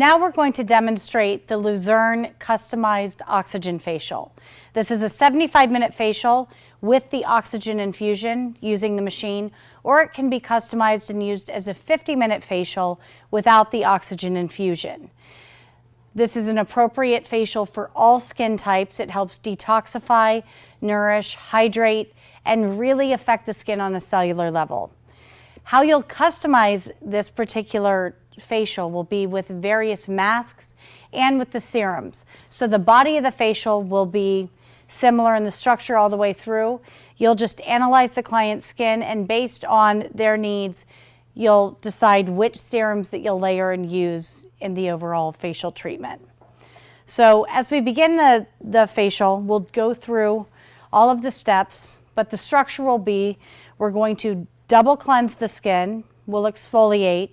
Now we're going to demonstrate the Luzern customized oxygen facial. This is a 75-minute facial with the oxygen infusion using the machine, or it can be customized and used as a 50-minute facial without the oxygen infusion. This is an appropriate facial for all skin types. It helps detoxify, nourish, hydrate, and really affect the skin on a cellular level. How you'll customize this particular facial will be with various masks and with the serums. So the body of the facial will be similar in the structure all the way through. You'll just analyze the client's skin, and based on their needs, you'll decide which serums that you'll layer and use in the overall facial treatment. So as we begin the facial, we'll go through all of the steps, but the structure will be, we're going to double cleanse the skin, we'll exfoliate,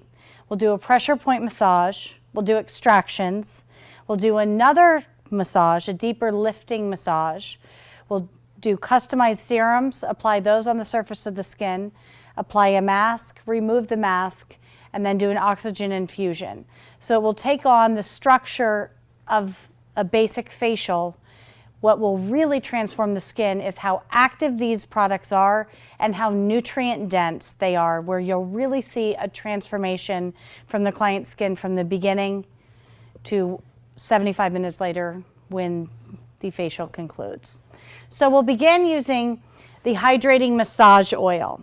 we'll do a pressure point massage, we'll do extractions, we'll do another massage, a deeper lifting massage, we'll do customized serums, apply those on the surface of the skin, apply a mask, remove the mask, and then do an oxygen infusion. So it will take on the structure of a basic facial. What will really transform the skin is how active these products are and how nutrient dense they are, where you'll really see a transformation from the client's skin from the beginning to 75 minutes later when the facial concludes. So we'll begin using the hydrating massage oil.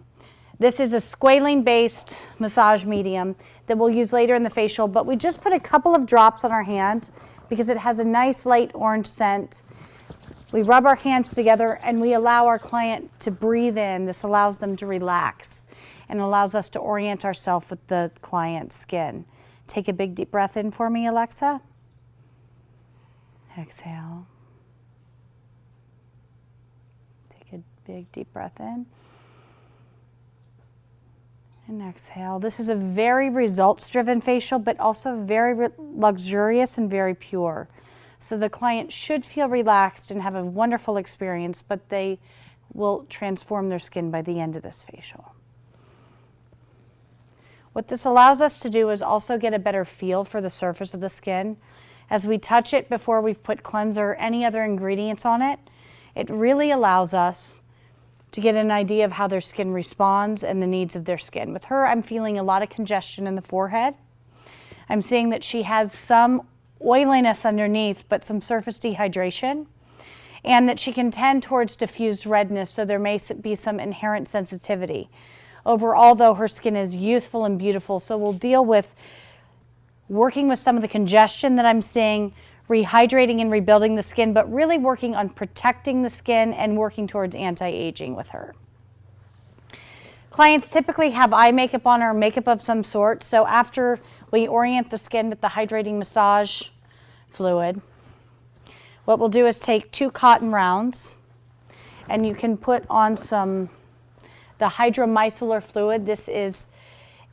This is a squalene-based massage medium that we'll use later in the facial, but we just put a couple of drops on our hand because it has a nice light orange scent. We rub our hands together and we allow our client to breathe in. This allows them to relax and allows us to orient ourselves with the client's skin. Take a big deep breath in for me, Alexa. Exhale. Take a big deep breath in. And exhale. This is a very results-driven facial, but also very luxurious and very pure. So the client should feel relaxed and have a wonderful experience, but they will transform their skin by the end of this facial. What this allows us to do is also get a better feel for the surface of the skin. As we touch it before we've put cleanser or any other ingredients on it, it really allows us to get an idea of how their skin responds and the needs of their skin. With her, I'm feeling a lot of congestion in the forehead. I'm seeing that she has some oiliness underneath, but some surface dehydration, and that she can tend towards diffused redness, so there may be some inherent sensitivity. Overall, though, her skin is youthful and beautiful, so we'll deal with working with some of the congestion that I'm seeing, rehydrating and rebuilding the skin, but really working on protecting the skin and working towards anti-aging with her. Clients typically have eye makeup on or makeup of some sort, so after we orient the skin with the hydrating massage fluid, what we'll do is take 2 cotton rounds, and you can put on the hydromicellar fluid. This is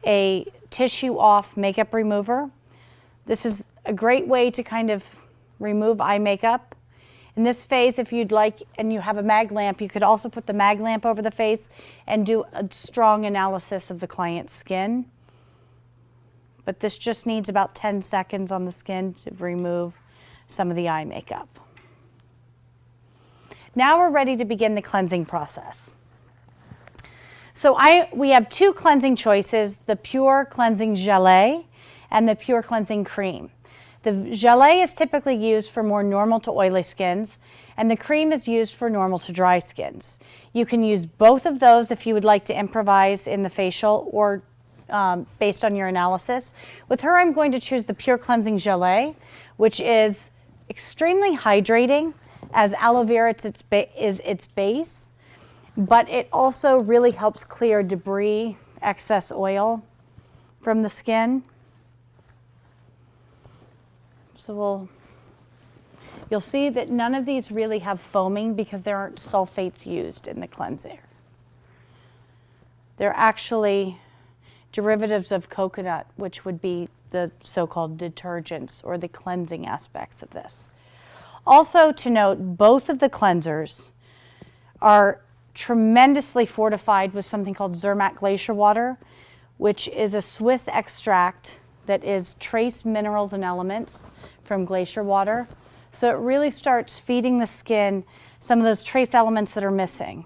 a tissue off makeup remover. This is a great way to kind of remove eye makeup. In this phase, if you'd like, and you have a mag lamp, you could also put the mag lamp over the face and do a strong analysis of the client's skin. But this just needs about 10 seconds on the skin to remove some of the eye makeup. Now we're ready to begin the cleansing process. So we have 2 cleansing choices, the Pure Cleansing Gelée and the Pure Cleansing Cream. The gelée is typically used for more normal to oily skins, and the cream is used for normal to dry skins. You can use both of those if you would like to improvise in the facial or based on your analysis. With her, I'm going to choose the Pure Cleansing Gelée, which is extremely hydrating, as aloe vera is its base, but it also really helps clear debris, excess oil from the skin. So you'll see that none of these really have foaming because there aren't sulfates used in the cleanser. They're actually derivatives of coconut, which would be the so-called detergents or the cleansing aspects of this. Also to note, both of the cleansers are tremendously fortified with something called Zermatt glacier water, which is a Swiss extract that is trace minerals and elements from glacier water. So it really starts feeding the skin some of those trace elements that are missing.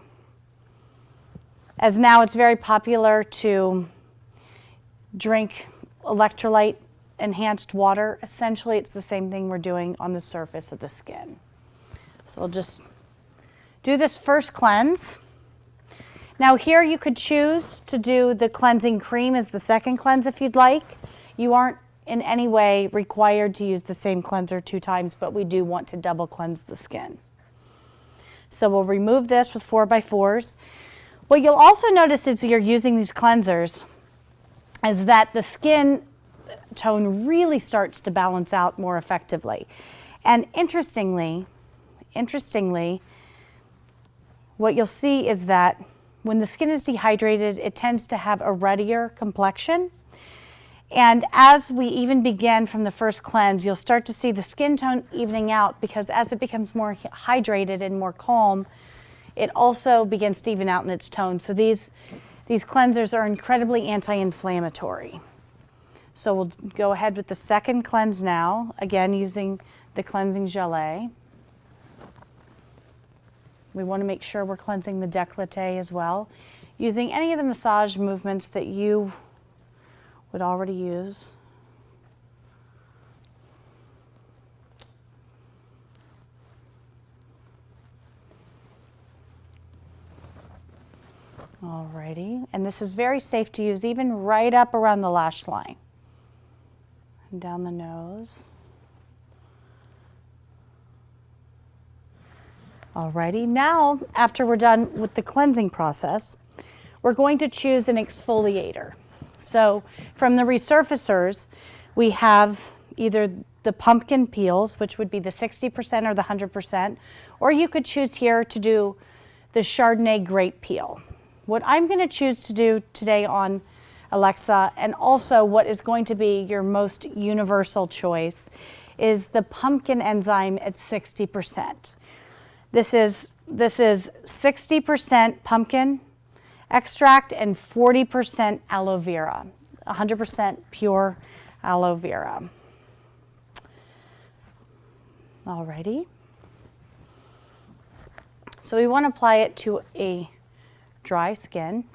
As now it's very popular to drink electrolyte enhanced water. Essentially, it's the same thing we're doing on the surface of the skin. So we'll just do this first cleanse. Now here you could choose to do the cleansing cream as the second cleanse if you'd like. You aren't in any way required to use the same cleanser 2 times, but we do want to double cleanse the skin. So we'll remove this with 4x4s. What you'll also notice as you're using these cleansers is that the skin tone really starts to balance out more effectively. And interestingly, what you'll see is that when the skin is dehydrated, it tends to have a ruddier complexion. And as we even begin from the first cleanse, you'll start to see the skin tone evening out, because as it becomes more hydrated and more calm, it also begins to even out in its tone. So these cleansers are incredibly anti-inflammatory. So we'll go ahead with the second cleanse now, again using the cleansing gelée. We want to make sure we're cleansing the décolleté as well, using any of the massage movements that you would already use. Alrighty, and this is very safe to use even right up around the lash line and down the nose. Alrighty, now after we're done with the cleansing process, we're going to choose an exfoliator. So from the resurfacers, we have either the pumpkin peels, which would be the 60% or the 100%, or you could choose here to do the Chardonnay grape peel. What I'm going to choose to do today on Alexa, and also what is going to be your most universal choice, is the pumpkin enzyme at 60%. This is 60% pumpkin extract and 40% aloe vera, 100% pure aloe vera. Alrighty. So we want to apply it to a dry skin.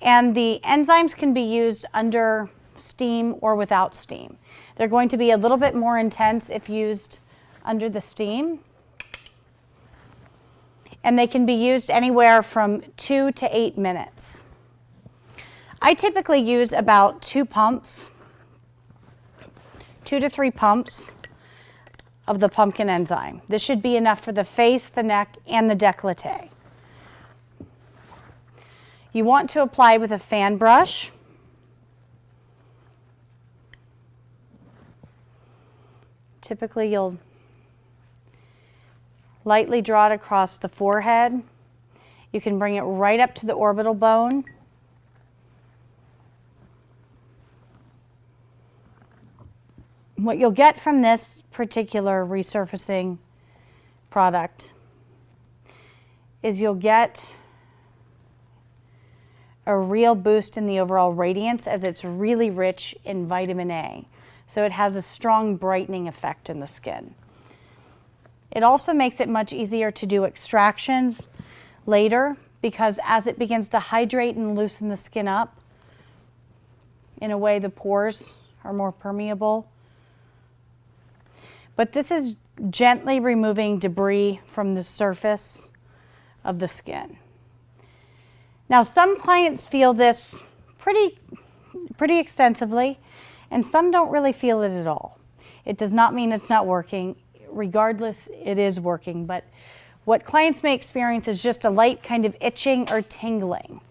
And the enzymes can be used under steam or without steam. They're going to be a little bit more intense if used under the steam. And they can be used anywhere from 2 to 8 minutes. I typically use about 2 pumps, 2 to 3 pumps of the pumpkin enzyme. This should be enough for the face, the neck, and the décolleté. You want to apply with a fan brush. Typically, you'll lightly draw it across the forehead. You can bring it right up to the orbital bone. What you'll get from this particular resurfacing product is you'll get a real boost in the overall radiance, as it's really rich in vitamin A. So it has a strong brightening effect in the skin. It also makes it much easier to do extractions later, because as it begins to hydrate and loosen the skin up, in a way the pores are more permeable. But this is gently removing debris from the surface of the skin. Now, some clients feel this pretty extensively, and some don't really feel it at all. It does not mean it's not working. Regardless, it is working, but what clients may experience is just a light kind of itching or tingling.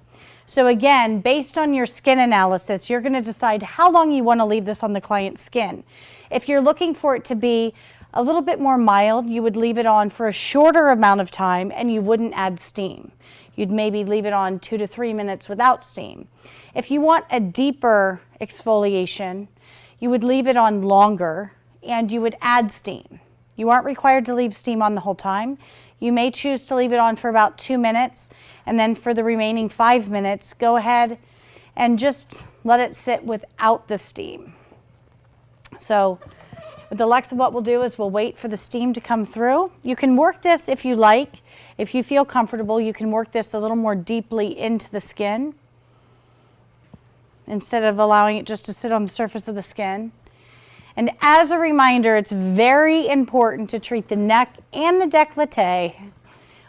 So again, based on your skin analysis, you're going to decide how long you want to leave this on the client's skin. If you're looking for it to be a little bit more mild, you would leave it on for a shorter amount of time and you wouldn't add steam. You'd maybe leave it on 2 to 3 minutes without steam. If you want a deeper exfoliation, you would leave it on longer and you would add steam. You aren't required to leave steam on the whole time. You may choose to leave it on for about 2 minutes, and then for the remaining 5 minutes, go ahead and just let it sit without the steam. So with Alexa, what we'll do is we'll wait for the steam to come through. You can work this if you like. If you feel comfortable, you can work this a little more deeply into the skin instead of allowing it just to sit on the surface of the skin. And as a reminder, it's very important to treat the neck and the décolleté.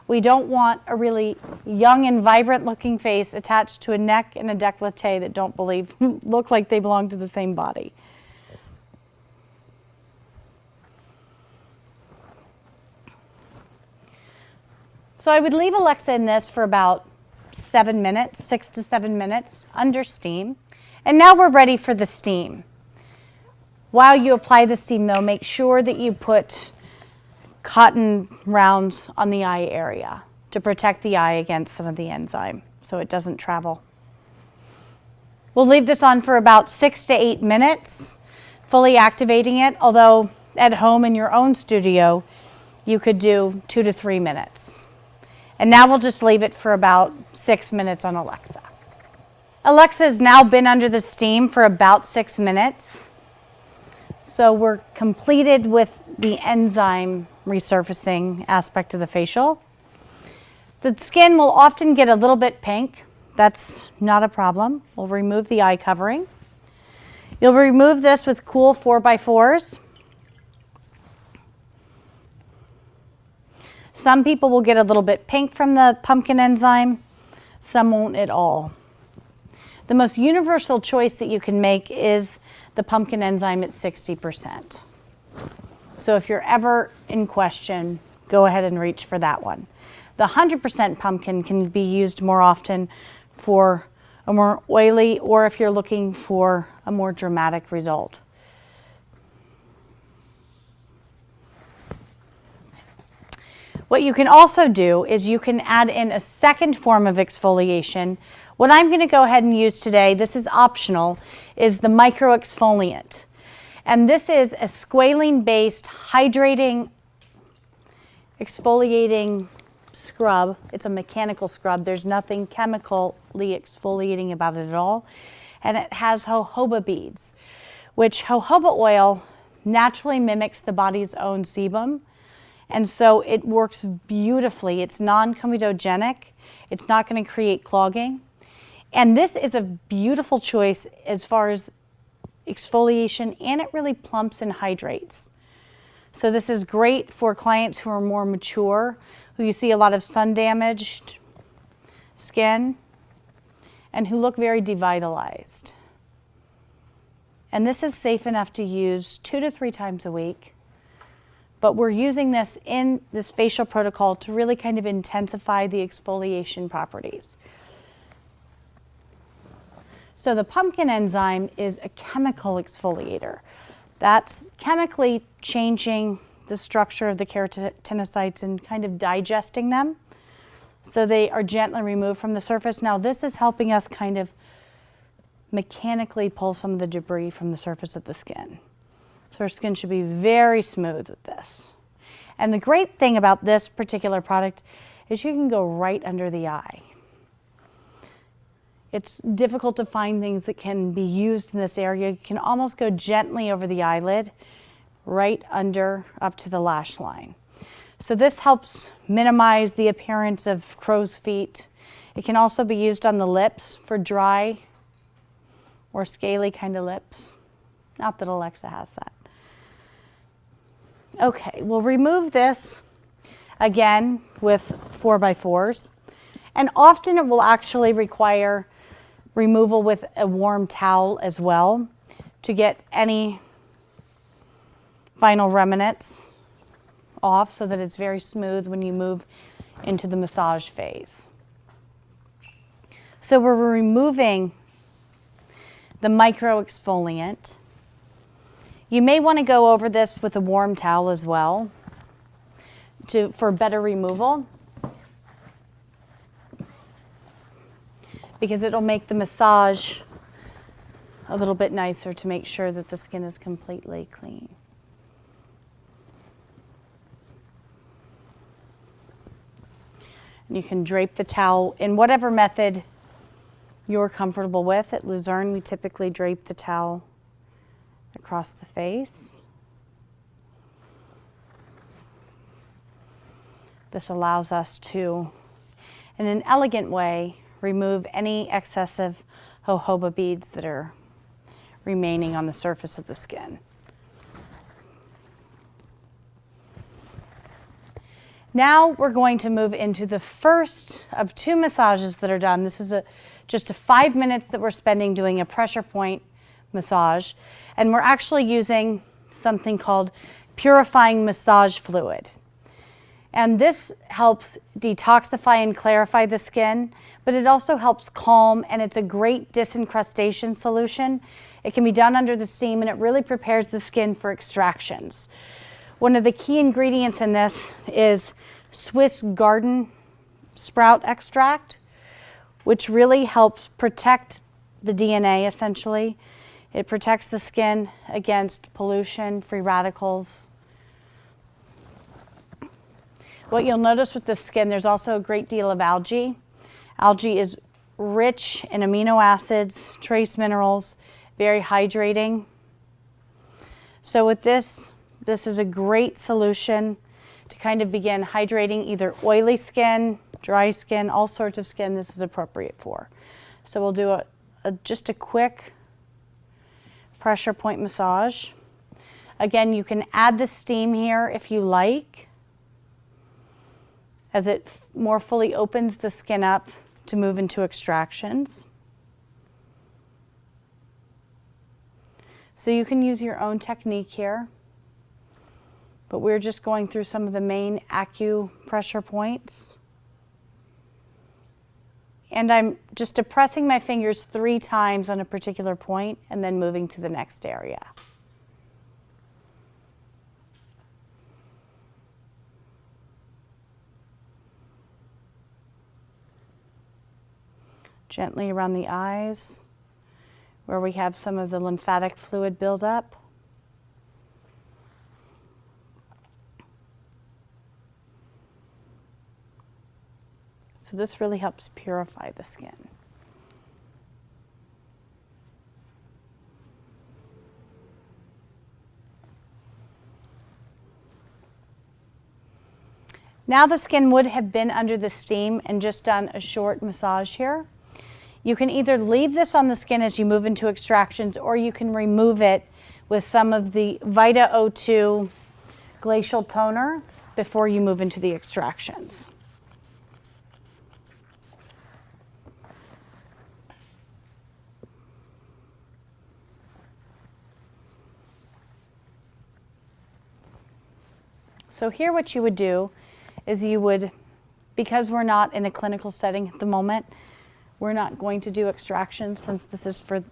We don't want a really young and vibrant looking face attached to a neck and a décolleté that don't look like they belong to the same body. So I would leave Alexa in this for about 7 minutes, 6 to 7 minutes under steam. And now we're ready for the steam. While you apply the steam though, make sure that you put cotton rounds on the eye area to protect the eye against some of the enzyme so it doesn't travel. We'll leave this on for about 6 to 8 minutes, fully activating it, although at home in your own studio, you could do 2 to 3 minutes. And now we'll just leave it for about 6 minutes on Alexa. Alexa has now been under the steam for about 6 minutes. So we're completed with the enzyme resurfacing aspect of the facial. The skin will often get a little bit pink. That's not a problem. We'll remove the eye covering. You'll remove this with cool 4x4s. Some people will get a little bit pink from the pumpkin enzyme, some won't at all. The most universal choice that you can make is the pumpkin enzyme at 60%. So if you're ever in question, go ahead and reach for that one. The 100% pumpkin can be used more often for a more oily, or if you're looking for a more dramatic result. What you can also do is you can add in a second form of exfoliation. What I'm going to go ahead and use today, this is optional, is the micro exfoliant. And this is a squalene-based hydrating exfoliating scrub. It's a mechanical scrub. There's nothing chemically exfoliating about it at all. And it has jojoba beads, which jojoba oil naturally mimics the body's own sebum. And so it works beautifully. It's non-comedogenic. It's not going to create clogging. And this is a beautiful choice as far as exfoliation, and it really plumps and hydrates. So this is great for clients who are more mature, who you see a lot of sun-damaged skin, and who look very devitalized. And this is safe enough to use 2 to 3 times a week. But we're using this in this facial protocol to really kind of intensify the exfoliation properties. So the pumpkin enzyme is a chemical exfoliator. That's chemically changing the structure of the keratinocytes and kind of digesting them. So they are gently removed from the surface. Now this is helping us kind of mechanically pull some of the debris from the surface of the skin. So our skin should be very smooth with this. And the great thing about this particular product is you can go right under the eye. It's difficult to find things that can be used in this area. You can almost go gently over the eyelid, right under up to the lash line. So this helps minimize the appearance of crow's feet. It can also be used on the lips for dry or scaly kind of lips. Not that Alexa has that. Okay, we'll remove this again with 4x4s. And often it will actually require removal with a warm towel as well to get any final remnants off so that it's very smooth when you move into the massage phase. So we're removing the micro exfoliant. You may want to go over this with a warm towel as well for better removal, because it'll make the massage a little bit nicer to make sure that the skin is completely clean. And you can drape the towel in whatever method you're comfortable with. At Luzern, we typically drape the towel across the face. This allows us to, in an elegant way, remove any excessive jojoba beads that are remaining on the surface of the skin. Now we're going to move into the first of 2 massages that are done. This is just 5 minutes that we're spending doing a pressure point massage, and we're actually using something called purifying massage fluid. And this helps detoxify and clarify the skin, but it also helps calm, and it's a great disincrustation solution. It can be done under the steam, and it really prepares the skin for extractions. One of the key ingredients in this is Swiss garden sprout extract, which really helps protect the DNA, essentially. It protects the skin against pollution, free radicals. What you'll notice with the skin, there's also a great deal of algae. Algae is rich in amino acids, trace minerals, very hydrating. So with this is a great solution to kind of begin hydrating either oily skin, dry skin, all sorts of skin this is appropriate for. So we'll do just a quick pressure point massage. Again, you can add the steam here if you like, as it more fully opens the skin up to move into extractions. So you can use your own technique here, but we're just going through some of the main acupressure points. And I'm just depressing my fingers 3 times on a particular point and then moving to the next area. Gently around the eyes, where we have some of the lymphatic fluid buildup. So this really helps purify the skin. Now the skin would have been under the steam and just done a short massage here. You can either leave this on the skin as you move into extractions, or you can remove it with some of the Vita O2 glacial toner before you move into the extractions. So here what you would do is you would, because we're not in a clinical setting at the moment, we're not going to do extractions since this is for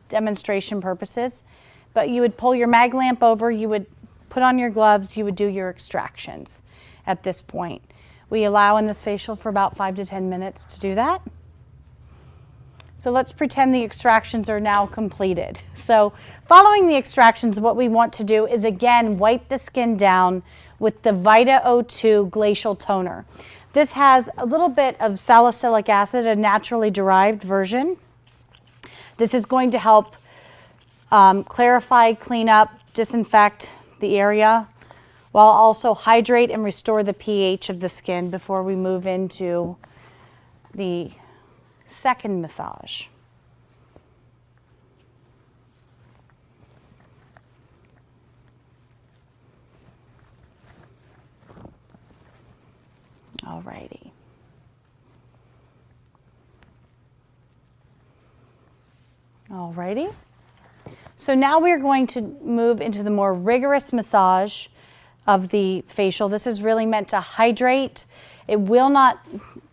demonstration purposes, but you would pull your mag lamp over, you would put on your gloves, you would do your extractions at this point. We allow in this facial for about 5 to 10 minutes to do that. So let's pretend the extractions are now completed. So following the extractions, what we want to do is again wipe the skin down with the Vita O2 glacial toner. This has a little bit of salicylic acid, a naturally derived version. This is going to help clarify, clean up, disinfect the area, while also hydrate and restore the pH of the skin before we move into the second massage. Alrighty. Alrighty. So now we're going to move into the more rigorous massage of the facial. This is really meant to hydrate. It will not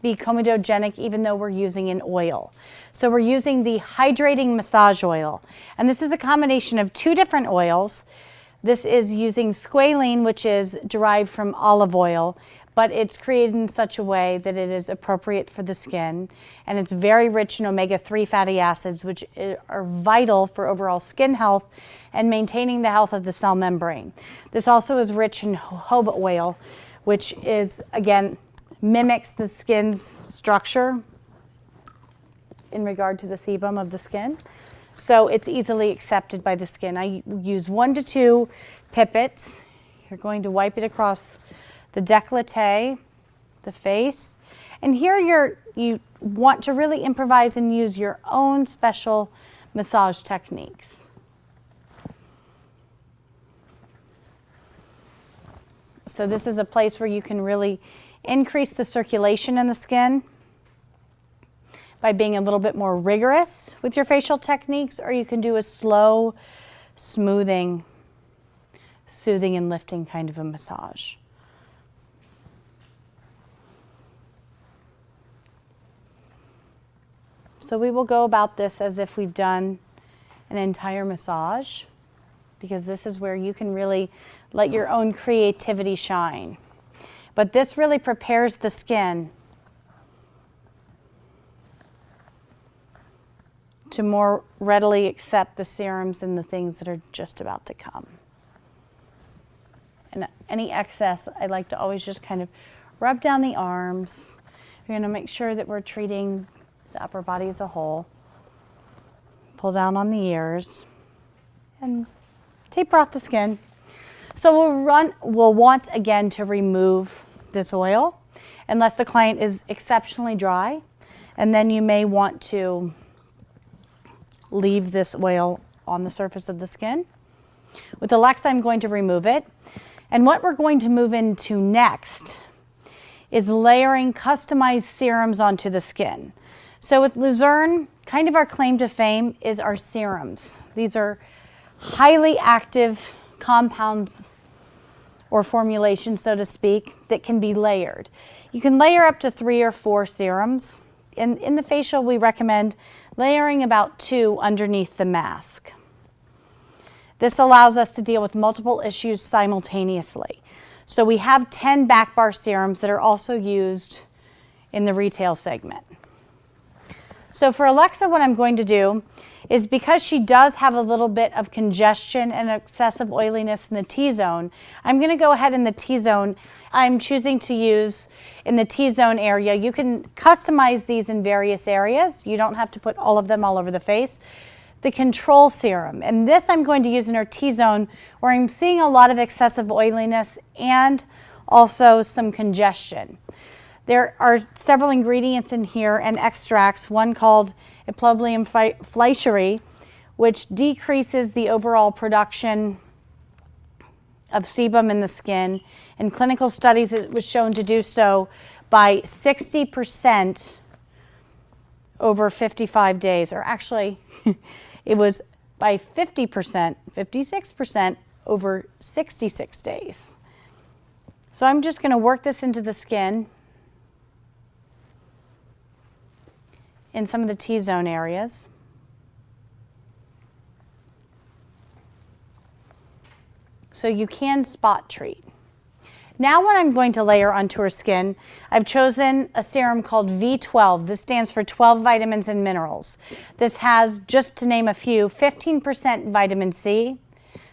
be comedogenic even though we're using an oil. So we're using the hydrating massage oil. And this is a combination of 2 different oils. This is using squalene, which is derived from olive oil, but it's created in such a way that it is appropriate for the skin. And it's very rich in omega-3 fatty acids, which are vital for overall skin health and maintaining the health of the cell membrane. This also is rich in jojoba oil, which is, again, mimics the skin's structure. in regard to the sebum of the skin. So it's easily accepted by the skin. I use 1 to 2 pipettes. You're going to wipe it across the décolleté, the face. And here you want to really improvise and use your own special massage techniques. So this is a place where you can really increase the circulation in the skin by being a little bit more rigorous with your facial techniques, or you can do a slow, smoothing, soothing and lifting kind of a massage. So we will go about this as if we've done an entire massage, because this is where you can really let your own creativity shine. But this really prepares the skin to more readily accept the serums and the things that are just about to come. And any excess, I like to always just kind of rub down the arms. We're going to make sure that we're treating the upper body as a whole. Pull down on the ears and taper off the skin. So we'll want again to remove this oil unless the client is exceptionally dry, and then you may want to leave this oil on the surface of the skin. With Alexa, I'm going to remove it. And what we're going to move into next is layering customized serums onto the skin. So with Luzern, kind of our claim to fame is our serums. These are highly active compounds or formulations, so to speak, that can be layered. You can layer up to 3 or 4 serums. In the facial, we recommend layering about 2 underneath the mask. This allows us to deal with multiple issues simultaneously. So we have 10 back bar serums that are also used in the retail segment. So for Alexa, what I'm going to do is, because she does have a little bit of congestion and excessive oiliness in the T-zone, I'm going to go ahead in the T-zone. I'm choosing to use in the T-zone area. You can customize these in various areas. You don't have to put all of them all over the face. The control serum, and this I'm going to use in her T-zone where I'm seeing a lot of excessive oiliness and also some congestion. There are several ingredients in here and extracts, one called Eplobium fleischeri, which decreases the overall production of sebum in the skin. In clinical studies, it was shown to do so by 60% over 55 days, or actually, it was by 50%, 56% over 66 days. So I'm just going to work this into the skin in some of the T-zone areas. So you can spot treat. Now what I'm going to layer onto her skin, I've chosen a serum called V12. This stands for 12 vitamins and minerals. This has, just to name a few, 15% vitamin C,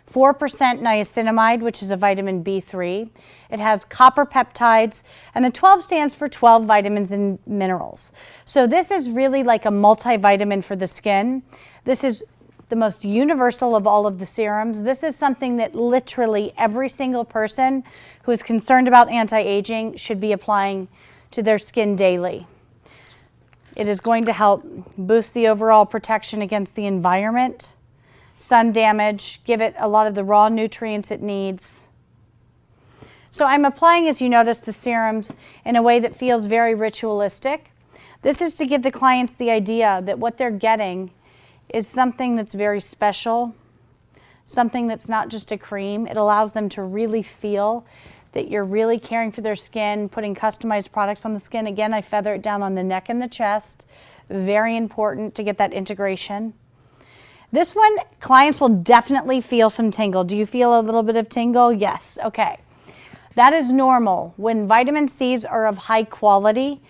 4% niacinamide, which is a vitamin B3. It has copper peptides, and the 12 stands for 12 vitamins and minerals. So this is really like a multivitamin for the skin. This is the most universal of all of the serums. This is something that literally every single person who is concerned about anti-aging should be applying to their skin daily. It is going to help boost the overall protection against the environment, sun damage, give it a lot of the raw nutrients it needs. So I'm applying, as you notice, the serums in a way that feels very ritualistic. This is to give the clients the idea that what they're getting is something that's very special, something that's not just a cream. It allows them to really feel that you're really caring for their skin, putting customized products on the skin. Again, I feather it down on the neck and the chest. Very important to get that integration. This one, clients will definitely feel some tingle. Do you feel a little bit of tingle? Yes, okay. That is normal. When vitamin C's are of high quality,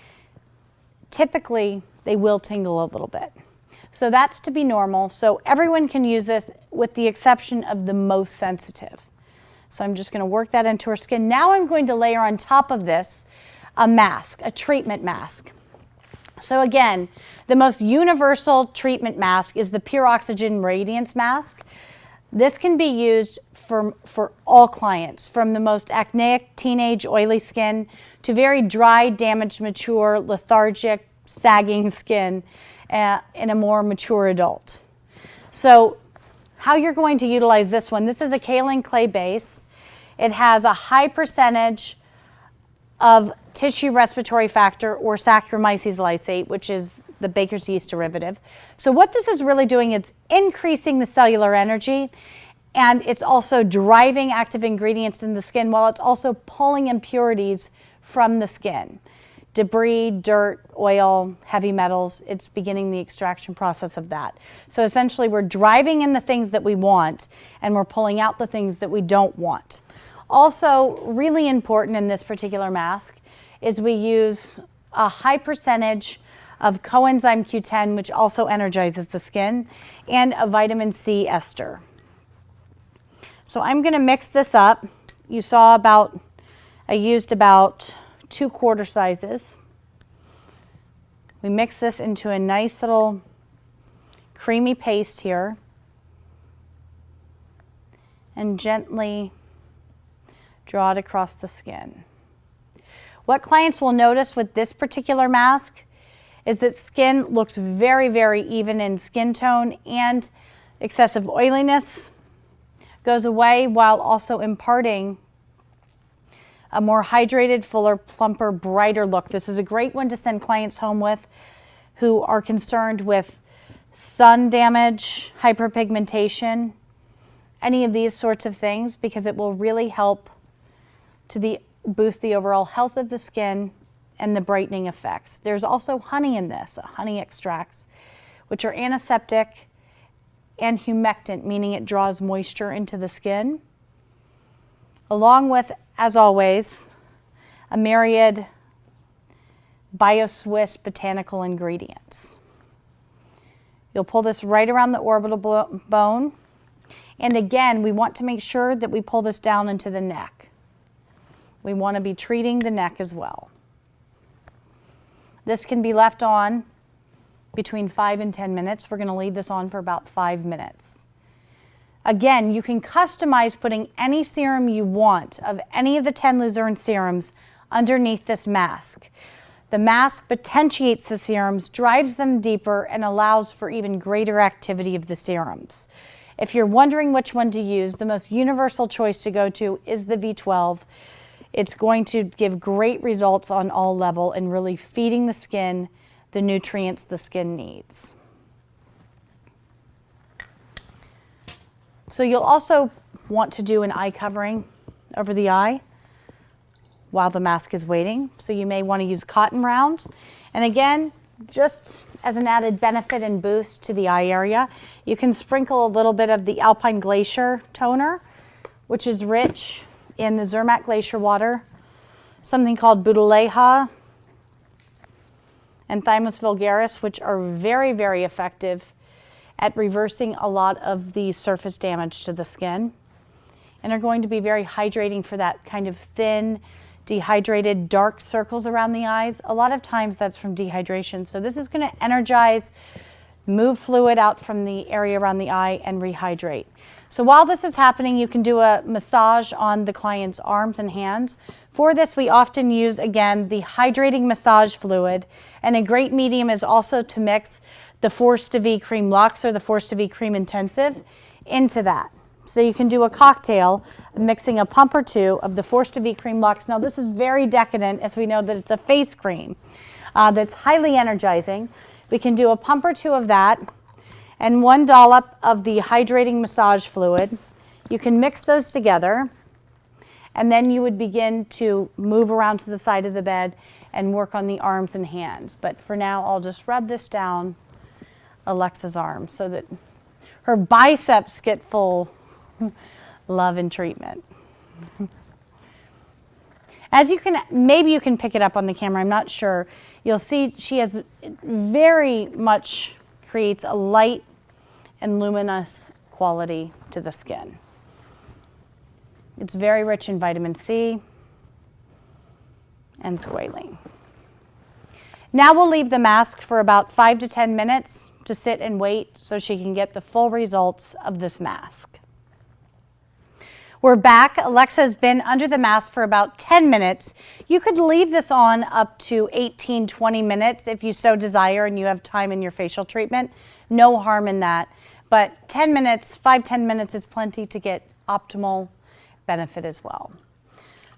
typically they will tingle a little bit. So that's to be normal. So everyone can use this with the exception of the most sensitive. So I'm just going to work that into her skin. Now I'm going to layer on top of this a mask, a treatment mask. So again, the most universal treatment mask is the Pure Oxygen Radiance Mask. This can be used for all clients, from the most acneic, teenage, oily skin to very dry, damaged, mature, lethargic, sagging skin in a more mature adult. So how you're going to utilize this one, this is a kaolin clay base. It has a high percentage of tissue respiratory factor or Saccharomyces lysate, which is the baker's yeast derivative. So what this is really doing, it's increasing the cellular energy, and it's also driving active ingredients in the skin while it's also pulling impurities from the skin. Debris, dirt, oil, heavy metals, it's beginning the extraction process of that. So essentially we're driving in the things that we want and we're pulling out the things that we don't want. Also, really important in this particular mask is we use a high percentage of coenzyme Q10, which also energizes the skin, and a vitamin C ester. So I'm going to mix this up. You saw I used about 2 quarter sizes. We mix this into a nice little creamy paste here and gently draw it across the skin. What clients will notice with this particular mask is that skin looks very, very even in skin tone, and excessive oiliness goes away while also imparting a more hydrated, fuller, plumper, brighter look. This is a great one to send clients home with who are concerned with sun damage, hyperpigmentation, any of these sorts of things, because it will really help to boost the overall health of the skin and the brightening effects. There's also honey in this, honey extracts, which are antiseptic and humectant, meaning it draws moisture into the skin, along with, as always, a myriad bio-Swiss botanical ingredients. You'll pull this right around the orbital bone, and again, we want to make sure that we pull this down into the neck. We want to be treating the neck as well. This can be left on between 5 and 10 minutes. We're going to leave this on for about 5 minutes. Again, you can customize putting any serum you want of any of the 10 Luzern serums underneath this mask. The mask potentiates the serums, drives them deeper, and allows for even greater activity of the serums. If you're wondering which one to use, the most universal choice to go to is the V12. It's going to give great results on all level and really feeding the skin the nutrients the skin needs. So you'll also want to do an eye covering over the eye while the mask is waiting. So you may want to use cotton rounds. And again, just as an added benefit and boost to the eye area, you can sprinkle a little bit of the Alpine Glacier toner, which is rich in the Zermatt Glacier water, something called Butyleja and Thymus vulgaris, which are very, very effective at reversing a lot of the surface damage to the skin, and are going to be very hydrating for that kind of thin, dehydrated, dark circles around the eyes. A lot of times that's from dehydration. So this is going to energize, move fluid out from the area around the eye, and rehydrate. So while this is happening, you can do a massage on the client's arms and hands. For this, we often use, again, the hydrating massage fluid, and a great medium is also to mix the Force to V Cream Luxe or the Force to V Cream Intensive into that. So you can do a cocktail mixing a pump or two of the Force to V Cream Luxe. Now this is very decadent, as we know that it's a face cream that's highly energizing. We can do a pump or two of that and 1 dollop of the hydrating massage fluid. You can mix those together, and then you would begin to move around to the side of the bed and work on the arms and hands. But for now, I'll just rub this down Alexa's arm so that her biceps get full love and treatment. As you can, maybe you can pick it up on the camera, I'm not sure. You'll see she has very much creates a light and luminous quality to the skin. It's very rich in vitamin C and squalene. Now we'll leave the mask for about 5 to 10 minutes to sit and wait so she can get the full results of this mask. We're back. Alexa has been under the mask for about 10 minutes. You could leave this on up to 18, 20 minutes if you so desire and you have time in your facial treatment. No harm in that. But 10 minutes, 5-10 minutes is plenty to get optimal benefit as well.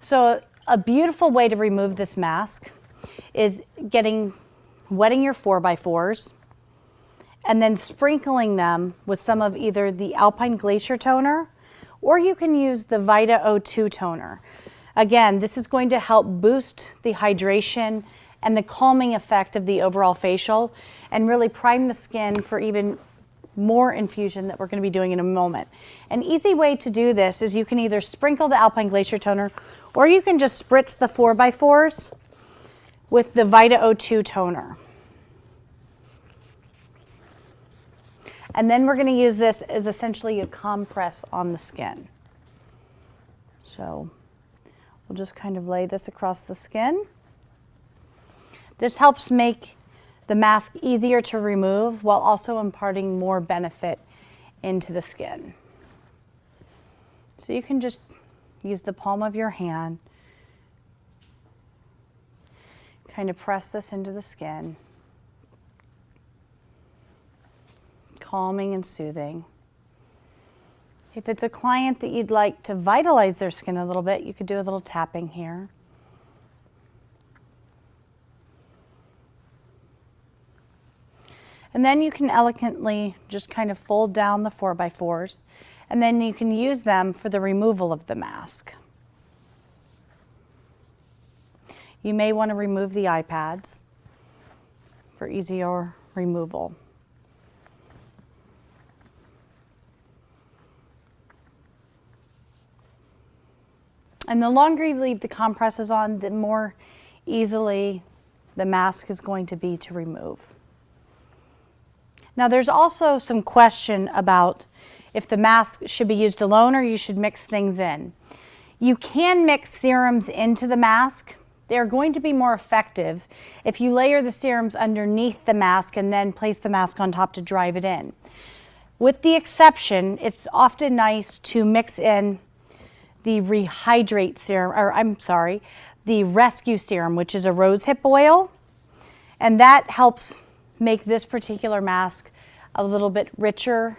So a beautiful way to remove this mask is wetting your 4x4s and then sprinkling them with some of either the Alpine Glacier toner, or you can use the Vita O2 toner. Again, this is going to help boost the hydration and the calming effect of the overall facial and really prime the skin for even more infusion that we're going to be doing in a moment. An easy way to do this is you can either sprinkle the Alpine Glacier toner or you can just spritz the 4x4s with the Vita O2 toner. And then we're going to use this as essentially a compress on the skin. So we'll just kind of lay this across the skin. This helps make the mask easier to remove while also imparting more benefit into the skin. So you can just use the palm of your hand, kind of press this into the skin, calming and soothing. If it's a client that you'd like to vitalize their skin a little bit, you could do a little tapping here. And then you can elegantly just kind of fold down the 4x4s, and then you can use them for the removal of the mask. You may want to remove the eye pads for easier removal. And the longer you leave the compresses on, the more easily the mask is going to be to remove. Now there's also some question about if the mask should be used alone or you should mix things in. You can mix serums into the mask. They're going to be more effective if you layer the serums underneath the mask and then place the mask on top to drive it in. With the exception, it's often nice to mix in the rehydrate serum, the rescue serum, which is a rosehip oil, and that helps make this particular mask a little bit richer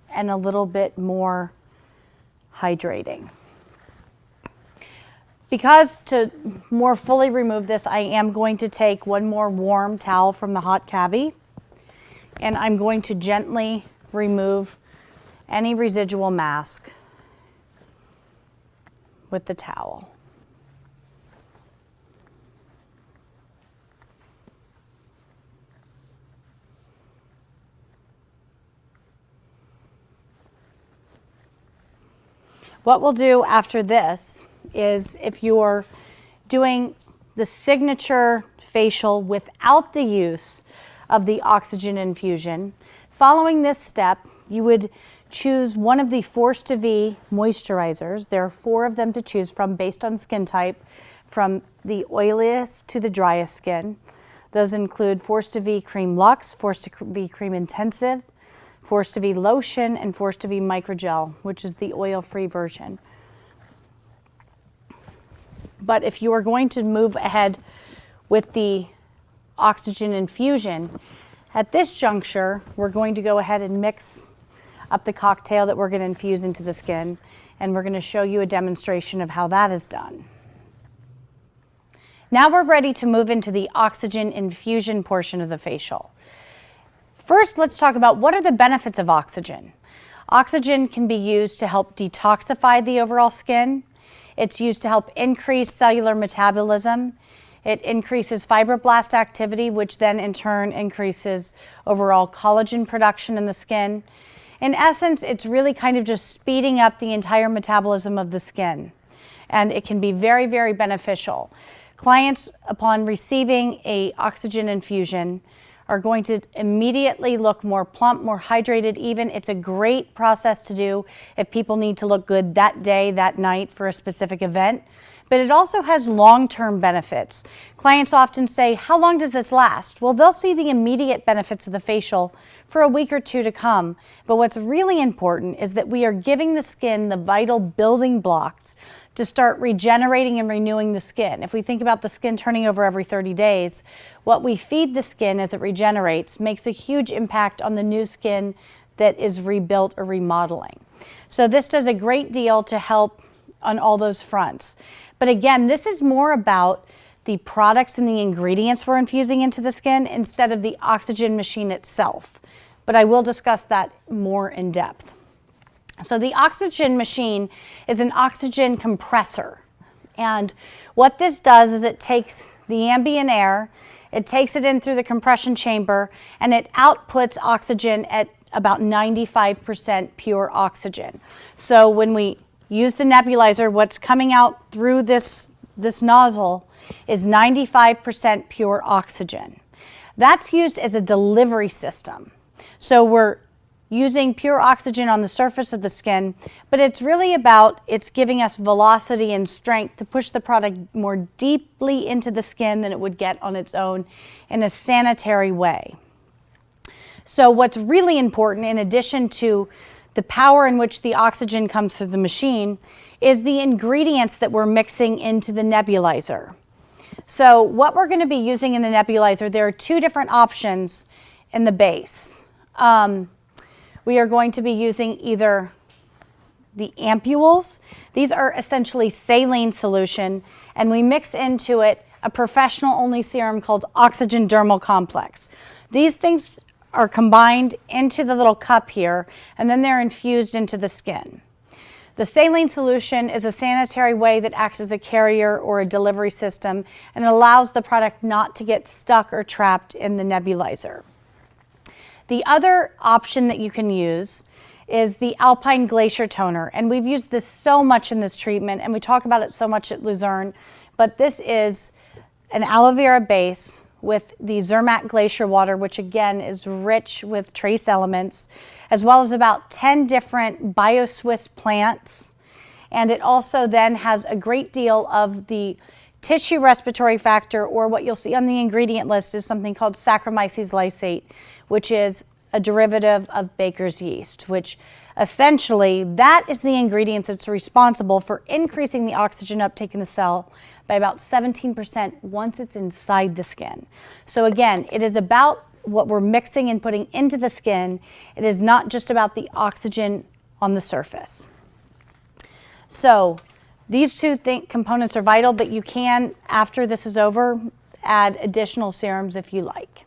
and a little bit more hydrating. Because to more fully remove this, I am going to take one more warm towel from the hot cavity, and I'm going to gently remove any residual mask with the towel. What we'll do after this is, if you're doing the signature facial without the use of the oxygen infusion, following this step, you would choose one of the Force to V moisturizers. There are 4 of them to choose from based on skin type, from the oiliest to the driest skin. Those include Force to V Cream Luxe, Force to V Cream Intensive, Force to V Lotion, and Force to V Microgel, which is the oil-free version. But if you are going to move ahead with the oxygen infusion, at this juncture, we're going to go ahead and mix up the cocktail that we're going to infuse into the skin, and we're going to show you a demonstration of how that is done. Now we're ready to move into the oxygen infusion portion of the facial. First, let's talk about what are the benefits of oxygen. Oxygen can be used to help detoxify the overall skin. It's used to help increase cellular metabolism. It increases fibroblast activity, which then in turn increases overall collagen production in the skin. In essence, it's really kind of just speeding up the entire metabolism of the skin, and it can be very, very beneficial. Clients, upon receiving an oxygen infusion, are going to immediately look more plump, more hydrated even. It's a great process to do if people need to look good that day, that night for a specific event. But it also has long-term benefits. Clients often say, how long does this last? Well, they'll see the immediate benefits of the facial for a week or two to come. But what's really important is that we are giving the skin the vital building blocks to start regenerating and renewing the skin. If we think about the skin turning over every 30 days, what we feed the skin as it regenerates makes a huge impact on the new skin that is rebuilt or remodeling. So this does a great deal to help on all those fronts. But again, this is more about the products and the ingredients we're infusing into the skin instead of the oxygen machine itself. But I will discuss that more in depth. So the oxygen machine is an oxygen compressor. And what this does is it takes the ambient air, it takes it in through the compression chamber, and it outputs oxygen at about 95% pure oxygen. So when we use the nebulizer, what's coming out through this nozzle is 95% pure oxygen. That's used as a delivery system. So we're using pure oxygen on the surface of the skin, but it's really about, it's giving us velocity and strength to push the product more deeply into the skin than it would get on its own in a sanitary way. So what's really important, in addition to the power in which the oxygen comes through the machine, is the ingredients that we're mixing into the nebulizer. So what we're going to be using in the nebulizer, there are two different options in the base. We are going to be using either the ampules. These are essentially saline solution, and we mix into it a professional-only serum called Oxygen Dermal Complex. These things are combined into the little cup here, and then they're infused into the skin. The saline solution is a sanitary way that acts as a carrier or a delivery system, and it allows the product not to get stuck or trapped in the nebulizer. The other option that you can use is the Alpine Glacier Toner, and we've used this so much in this treatment, and we talk about it so much at Luzern, but this is an aloe vera base with the Zermatt Glacier water, which again is rich with trace elements, as well as about 10 different bio-Swiss plants. And it also then has a great deal of the tissue respiratory factor, or what you'll see on the ingredient list is something called Saccharomyces lysate, which is a derivative of baker's yeast, which essentially that is the ingredient that's responsible for increasing the oxygen uptake in the cell by about 17% once it's inside the skin. So again, it is about what we're mixing and putting into the skin. It is not just about the oxygen on the surface. So these two components are vital, but you can, after this is over, add additional serums if you like.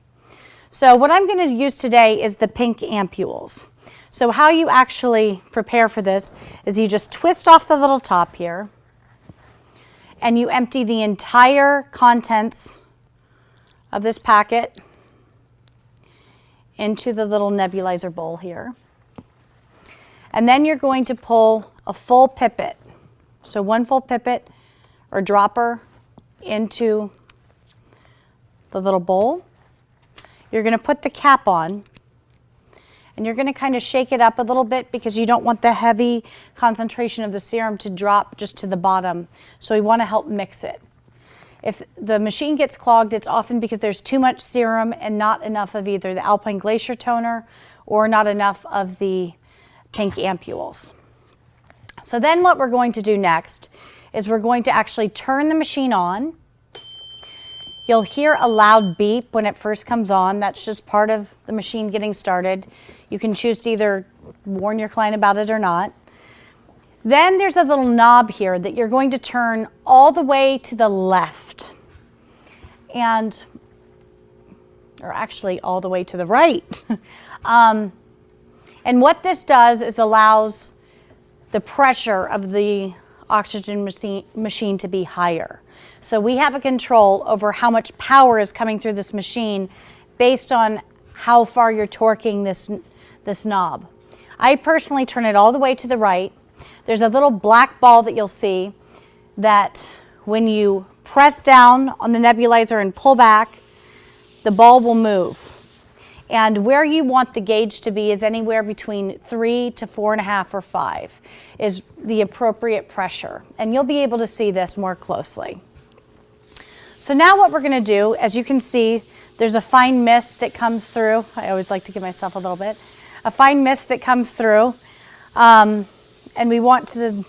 So what I'm going to use today is the pink ampules. So how you actually prepare for this is you just twist off the little top here, and you empty the entire contents of this packet into the little nebulizer bowl here. And then you're going to pull a full pipette. So one full pipette or dropper into the little bowl. You're going to put the cap on, and you're going to kind of shake it up a little bit because you don't want the heavy concentration of the serum to drop just to the bottom. So we want to help mix it. If the machine gets clogged, it's often because there's too much serum and not enough of either the Alpine Glacier Toner or not enough of the pink ampules. So then what we're going to do next is we're going to actually turn the machine on. You'll hear a loud beep when it first comes on. That's just part of the machine getting started. You can choose to either warn your client about it or not. Then there's a little knob here that you're going to turn all the way to the left, or actually all the way to the right. And what this does is allows the pressure of the oxygen machine to be higher. So we have a control over how much power is coming through this machine based on how far you're torquing this knob. I personally turn it all the way to the right. There's a little black ball that you'll see that when you press down on the nebulizer and pull back, the ball will move. And where you want the gauge to be is anywhere between 3 to 4.5 or 5 is the appropriate pressure. And you'll be able to see this more closely. So now what we're going to do, as you can see, there's a fine mist that comes through. I always like to give myself a little bit. A fine mist that comes through. And we want to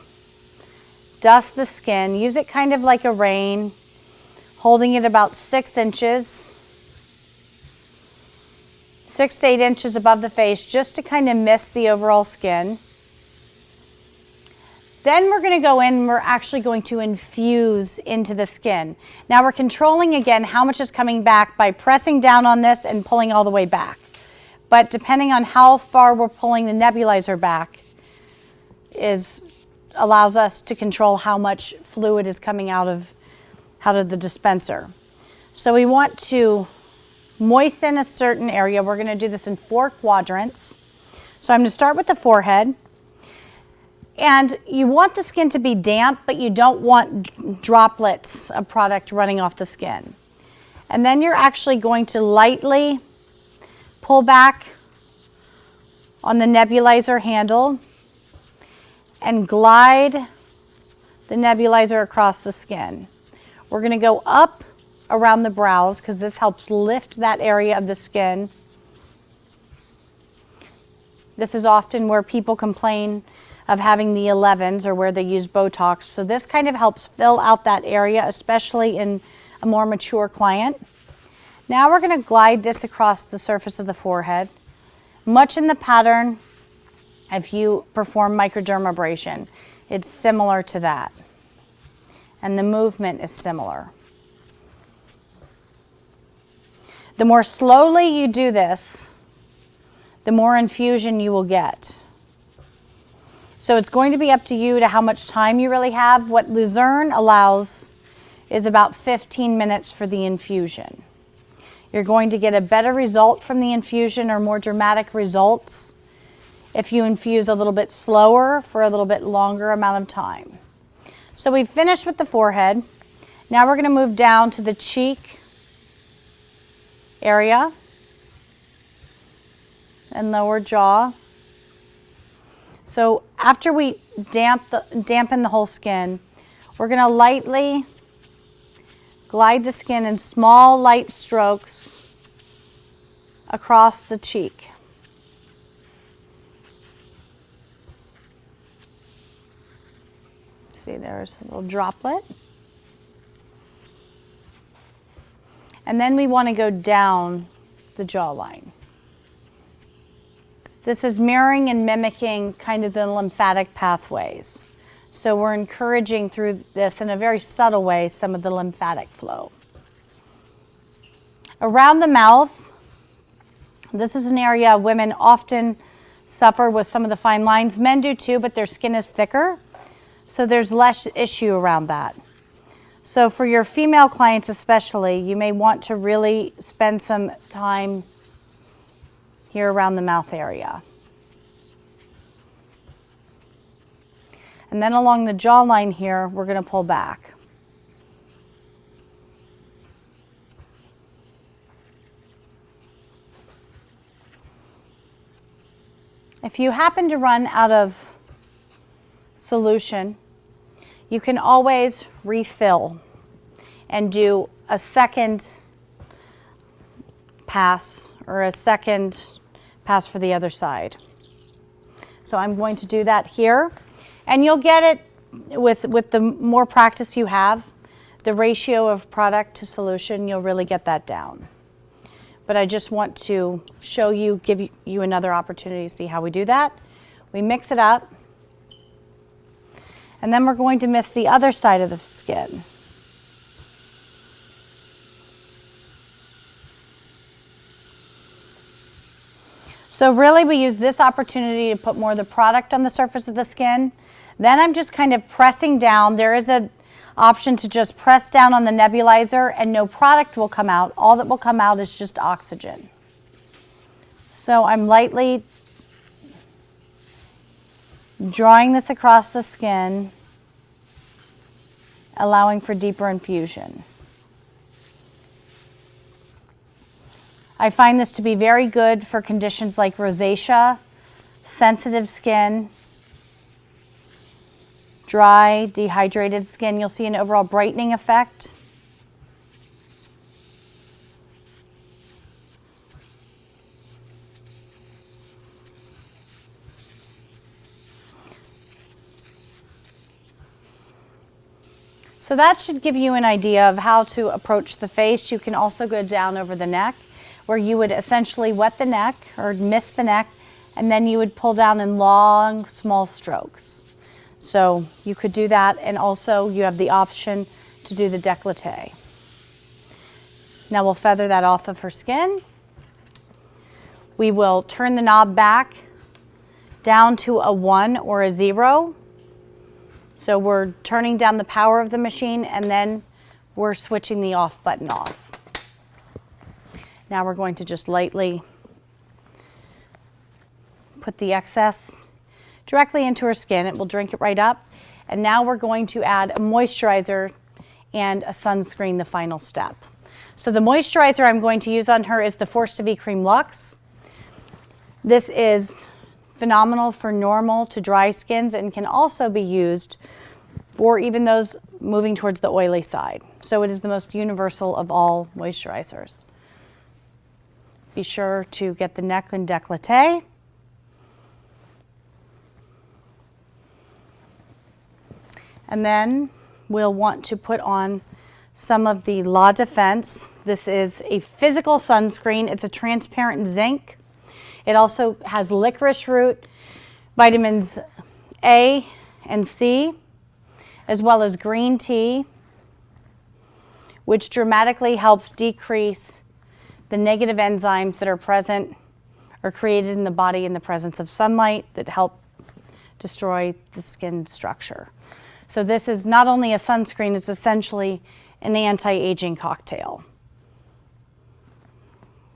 dust the skin. Use it kind of like a rain, holding it about 6 inches. 6 to 8 inches above the face, just to kind of mist the overall skin. Then we're going to go in and we're actually going to infuse into the skin. Now we're controlling again how much is coming back by pressing down on this and pulling all the way back. But depending on how far we're pulling the nebulizer back allows us to control how much fluid is coming out of the dispenser. So we want to moisten a certain area. We're going to do this in 4 quadrants. So I'm going to start with the forehead. And you want the skin to be damp, but you don't want droplets of product running off the skin. And then you're actually going to lightly pull back on the nebulizer handle and glide the nebulizer across the skin. We're going to go up around the brows because this helps lift that area of the skin. This is often where people complain of having the 11s or where they use Botox. So this kind of helps fill out that area, especially in a more mature client. Now we're going to glide this across the surface of the forehead, much in the pattern if you perform microdermabrasion. It's similar to that. And the movement is similar. The more slowly you do this, the more infusion you will get. So it's going to be up to you to how much time you really have. What Luzern allows is about 15 minutes for the infusion. You're going to get a better result from the infusion or more dramatic results if you infuse a little bit slower for a little bit longer amount of time. So we've finished with the forehead. Now we're going to move down to the cheek area and lower jaw. So after we dampen the whole skin, we're going to lightly glide the skin in small light strokes across the cheek. See, there's a little droplet. And then we want to go down the jawline. This is mirroring and mimicking kind of the lymphatic pathways. So we're encouraging through this in a very subtle way some of the lymphatic flow. Around the mouth, this is an area women often suffer with some of the fine lines. Men do too, but their skin is thicker, so there's less issue around that. So for your female clients especially, you may want to really spend some time here around the mouth area. And then along the jawline here, we're going to pull back. If you happen to run out of solution, you can always refill and do a second pass or a second pass for the other side. So I'm going to do that here. And you'll get it with the more practice you have, the ratio of product to solution, you'll really get that down. But I just want to show you, give you another opportunity to see how we do that. We mix it up. And then we're going to mist the other side of the skin. So really we use this opportunity to put more of the product on the surface of the skin. Then I'm just kind of pressing down. There is an option to just press down on the nebulizer and no product will come out. All that will come out is just oxygen. So I'm lightly drawing this across the skin, allowing for deeper infusion. I find this to be very good for conditions like rosacea, sensitive skin, dry, dehydrated skin. You'll see an overall brightening effect. So that should give you an idea of how to approach the face. You can also go down over the neck, where you would essentially wet the neck or mist the neck, and then you would pull down in long, small strokes. So you could do that, and also you have the option to do the décolleté. Now we'll feather that off of her skin. We will turn the knob back down to a 1 or a 0. So we're turning down the power of the machine, and then we're switching the off button off. Now we're going to just lightly put the excess directly into her skin. It will drink it right up. And now we're going to add a moisturizer and a sunscreen, the final step. So the moisturizer I'm going to use on her is the Force to Be Cream Luxe. This is phenomenal for normal to dry skins and can also be used for even those moving towards the oily side. So it is the most universal of all moisturizers. Be sure to get the neck and décolleté. And then we'll want to put on some of the La Defense. This is a physical sunscreen. It's a transparent zinc. It also has licorice root, vitamins A and C, as well as green tea, which dramatically helps decrease the negative enzymes that are present or created in the body in the presence of sunlight that help destroy the skin structure. So this is not only a sunscreen, it's essentially an anti-aging cocktail.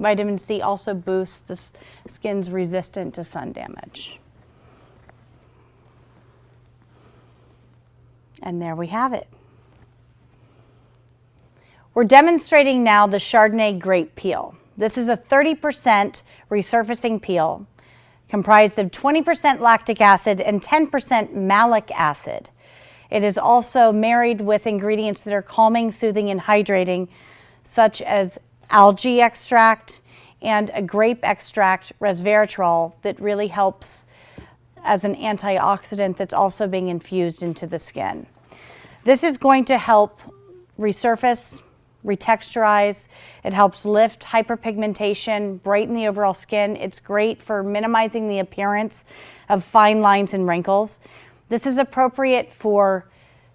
Vitamin C also boosts the skin's resistance to sun damage. And there we have it. We're demonstrating now the Chardonnay grape peel. This is a 30% resurfacing peel comprised of 20% lactic acid and 10% malic acid. It is also married with ingredients that are calming, soothing, and hydrating, such as algae extract and a grape extract, resveratrol, that really helps as an antioxidant that's also being infused into the skin. This is going to help resurface, retexturize. It helps lift hyperpigmentation, brighten the overall skin. It's great for minimizing the appearance of fine lines and wrinkles. This is appropriate for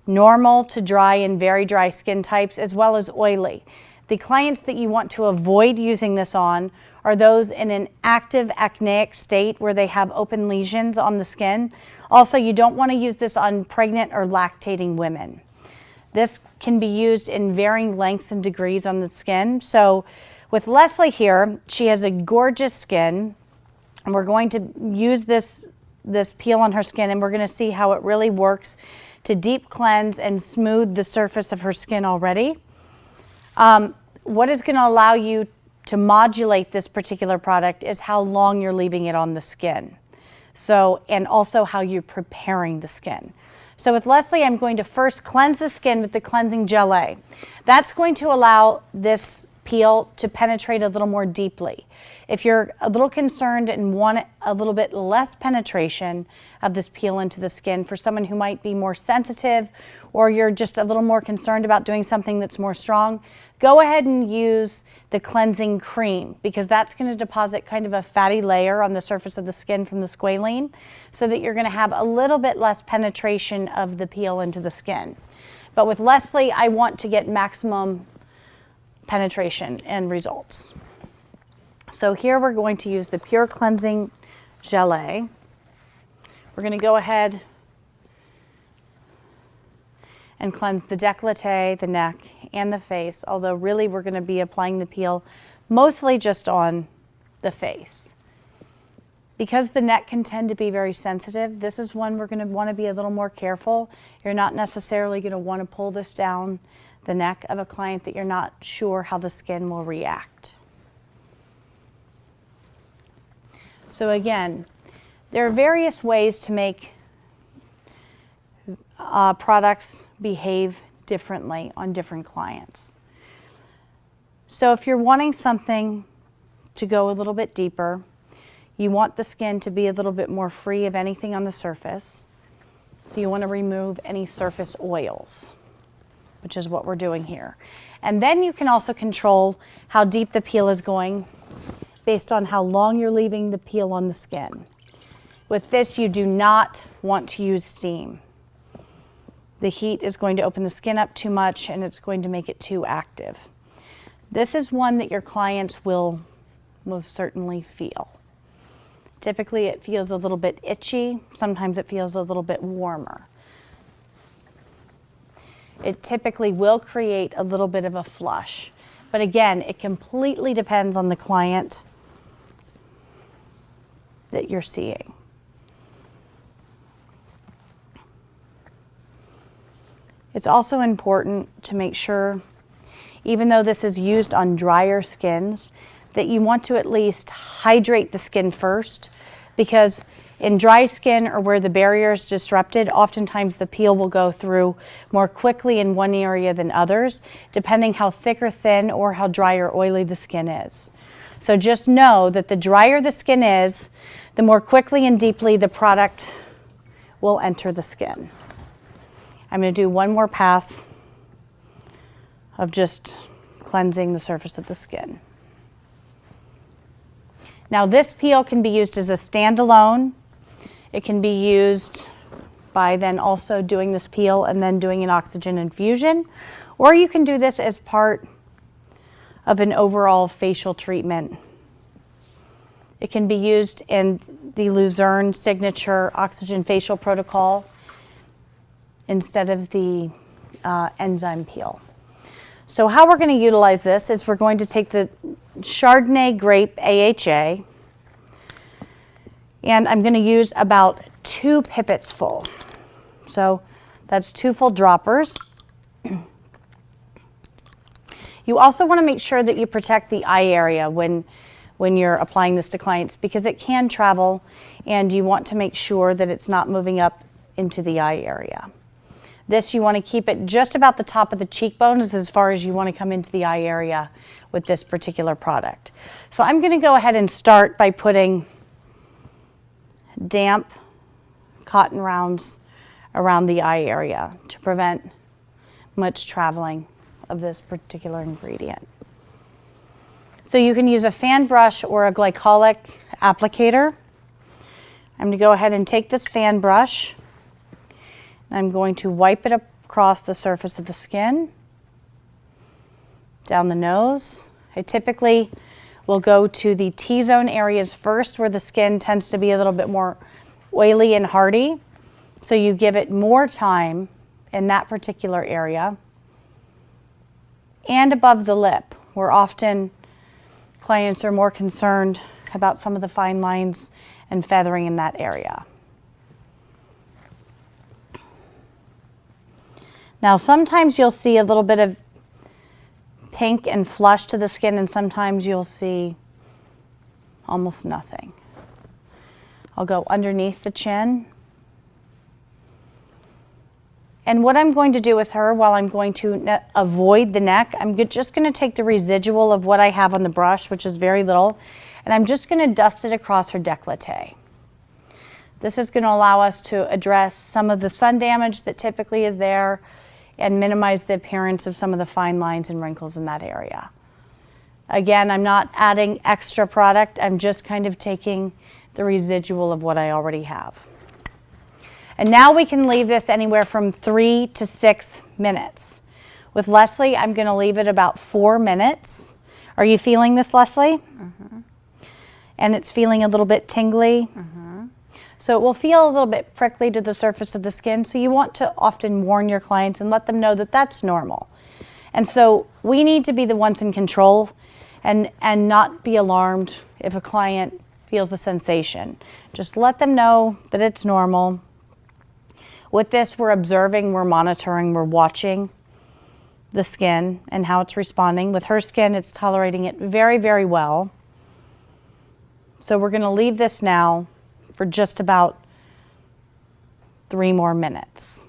normal to dry and very dry skin types, as well as oily. The clients that you want to avoid using this on are those in an active acneic state where they have open lesions on the skin. Also, you don't want to use this on pregnant or lactating women. This can be used in varying lengths and degrees on the skin. So with Leslie here, she has a gorgeous skin, and we're going to use this peel on her skin, and we're going to see how it really works to deep cleanse and smooth the surface of her skin already. What is going to allow you to modulate this particular product is how long you're leaving it on the skin. So, and also how you're preparing the skin. So with Leslie, I'm going to first cleanse the skin with the cleansing gelée. That's going to allow this peel to penetrate a little more deeply. If you're a little concerned and want a little bit less penetration of this peel into the skin for someone who might be more sensitive, or you're just a little more concerned about doing something that's more strong, go ahead and use the cleansing cream, because that's going to deposit kind of a fatty layer on the surface of the skin from the squalene, so that you're going to have a little bit less penetration of the peel into the skin. But with Leslie, I want to get maximum penetration and results. So here we're going to use the Pure Cleansing Gelée. We're going to go ahead and cleanse the décolleté, the neck, and the face, although really we're going to be applying the peel mostly just on the face. Because the neck can tend to be very sensitive, this is one we're going to want to be a little more careful. You're not necessarily going to want to pull this down the neck of a client that you're not sure how the skin will react. So again, there are various ways to make products behave differently on different clients. So if you're wanting something to go a little bit deeper, you want the skin to be a little bit more free of anything on the surface. So you want to remove any surface oils, which is what we're doing here. And then you can also control how deep the peel is going based on how long you're leaving the peel on the skin. With this, you do not want to use steam. The heat is going to open the skin up too much and it's going to make it too active. This is one that your clients will most certainly feel. Typically it feels a little bit itchy, sometimes it feels a little bit warmer. It typically will create a little bit of a flush, but again, it completely depends on the client that you're seeing. It's also important to make sure, even though this is used on drier skins, that you want to at least hydrate the skin first, because in dry skin or where the barrier is disrupted, oftentimes the peel will go through more quickly in one area than others, depending how thick or thin or how dry or oily the skin is. So just know that the drier the skin is, the more quickly and deeply the product will enter the skin. I'm going to do one more pass of just cleansing the surface of the skin. Now this peel can be used as a standalone. It can be used by then also doing this peel and then doing an oxygen infusion, or you can do this as part of an overall facial treatment. It can be used in the Luzern signature oxygen facial protocol instead of the enzyme peel. So how we're going to utilize this is we're going to take the Chardonnay grape AHA, and I'm going to use about 2 pipettes full. So that's 2 full droppers. You also want to make sure that you protect the eye area when you're applying this to clients, because it can travel and you want to make sure that it's not moving up into the eye area. This, you want to keep it just about the top of the cheekbones as far as you want to come into the eye area with this particular product. So I'm going to go ahead and start by putting damp cotton rounds around the eye area to prevent much traveling of this particular ingredient. So you can use a fan brush or a glycolic applicator. I'm going to go ahead and take this fan brush. I'm going to wipe it across the surface of the skin, down the nose. I typically will go to the T-zone areas first, where the skin tends to be a little bit more oily and hardy. So you give it more time in that particular area. And above the lip, where often clients are more concerned about some of the fine lines and feathering in that area. Now sometimes you'll see a little bit of pink and flush to the skin, and sometimes you'll see almost nothing. I'll go underneath the chin. And what I'm going to do with her, while I'm going to avoid the neck, I'm just going to take the residual of what I have on the brush, which is very little, and I'm just going to dust it across her décolleté. This is going to allow us to address some of the sun damage that typically is there and minimize the appearance of some of the fine lines and wrinkles in that area. Again, I'm not adding extra product, I'm just kind of taking the residual of what I already have. And now we can leave this anywhere from 3 to 6 minutes. With Leslie, I'm going to leave it about 4 minutes. Are you feeling this, Leslie? Mm-hmm. And it's feeling a little bit tingly? Mm-hmm. So it will feel a little bit prickly to the surface of the skin, so you want to often warn your clients and let them know that that's normal. And so we need to be the ones in control and not be alarmed if a client feels a sensation. Just let them know that it's normal. With this, we're observing, we're monitoring, we're watching the skin and how it's responding. With her skin, it's tolerating it very, very well. So we're going to leave this now for just about 3 more minutes.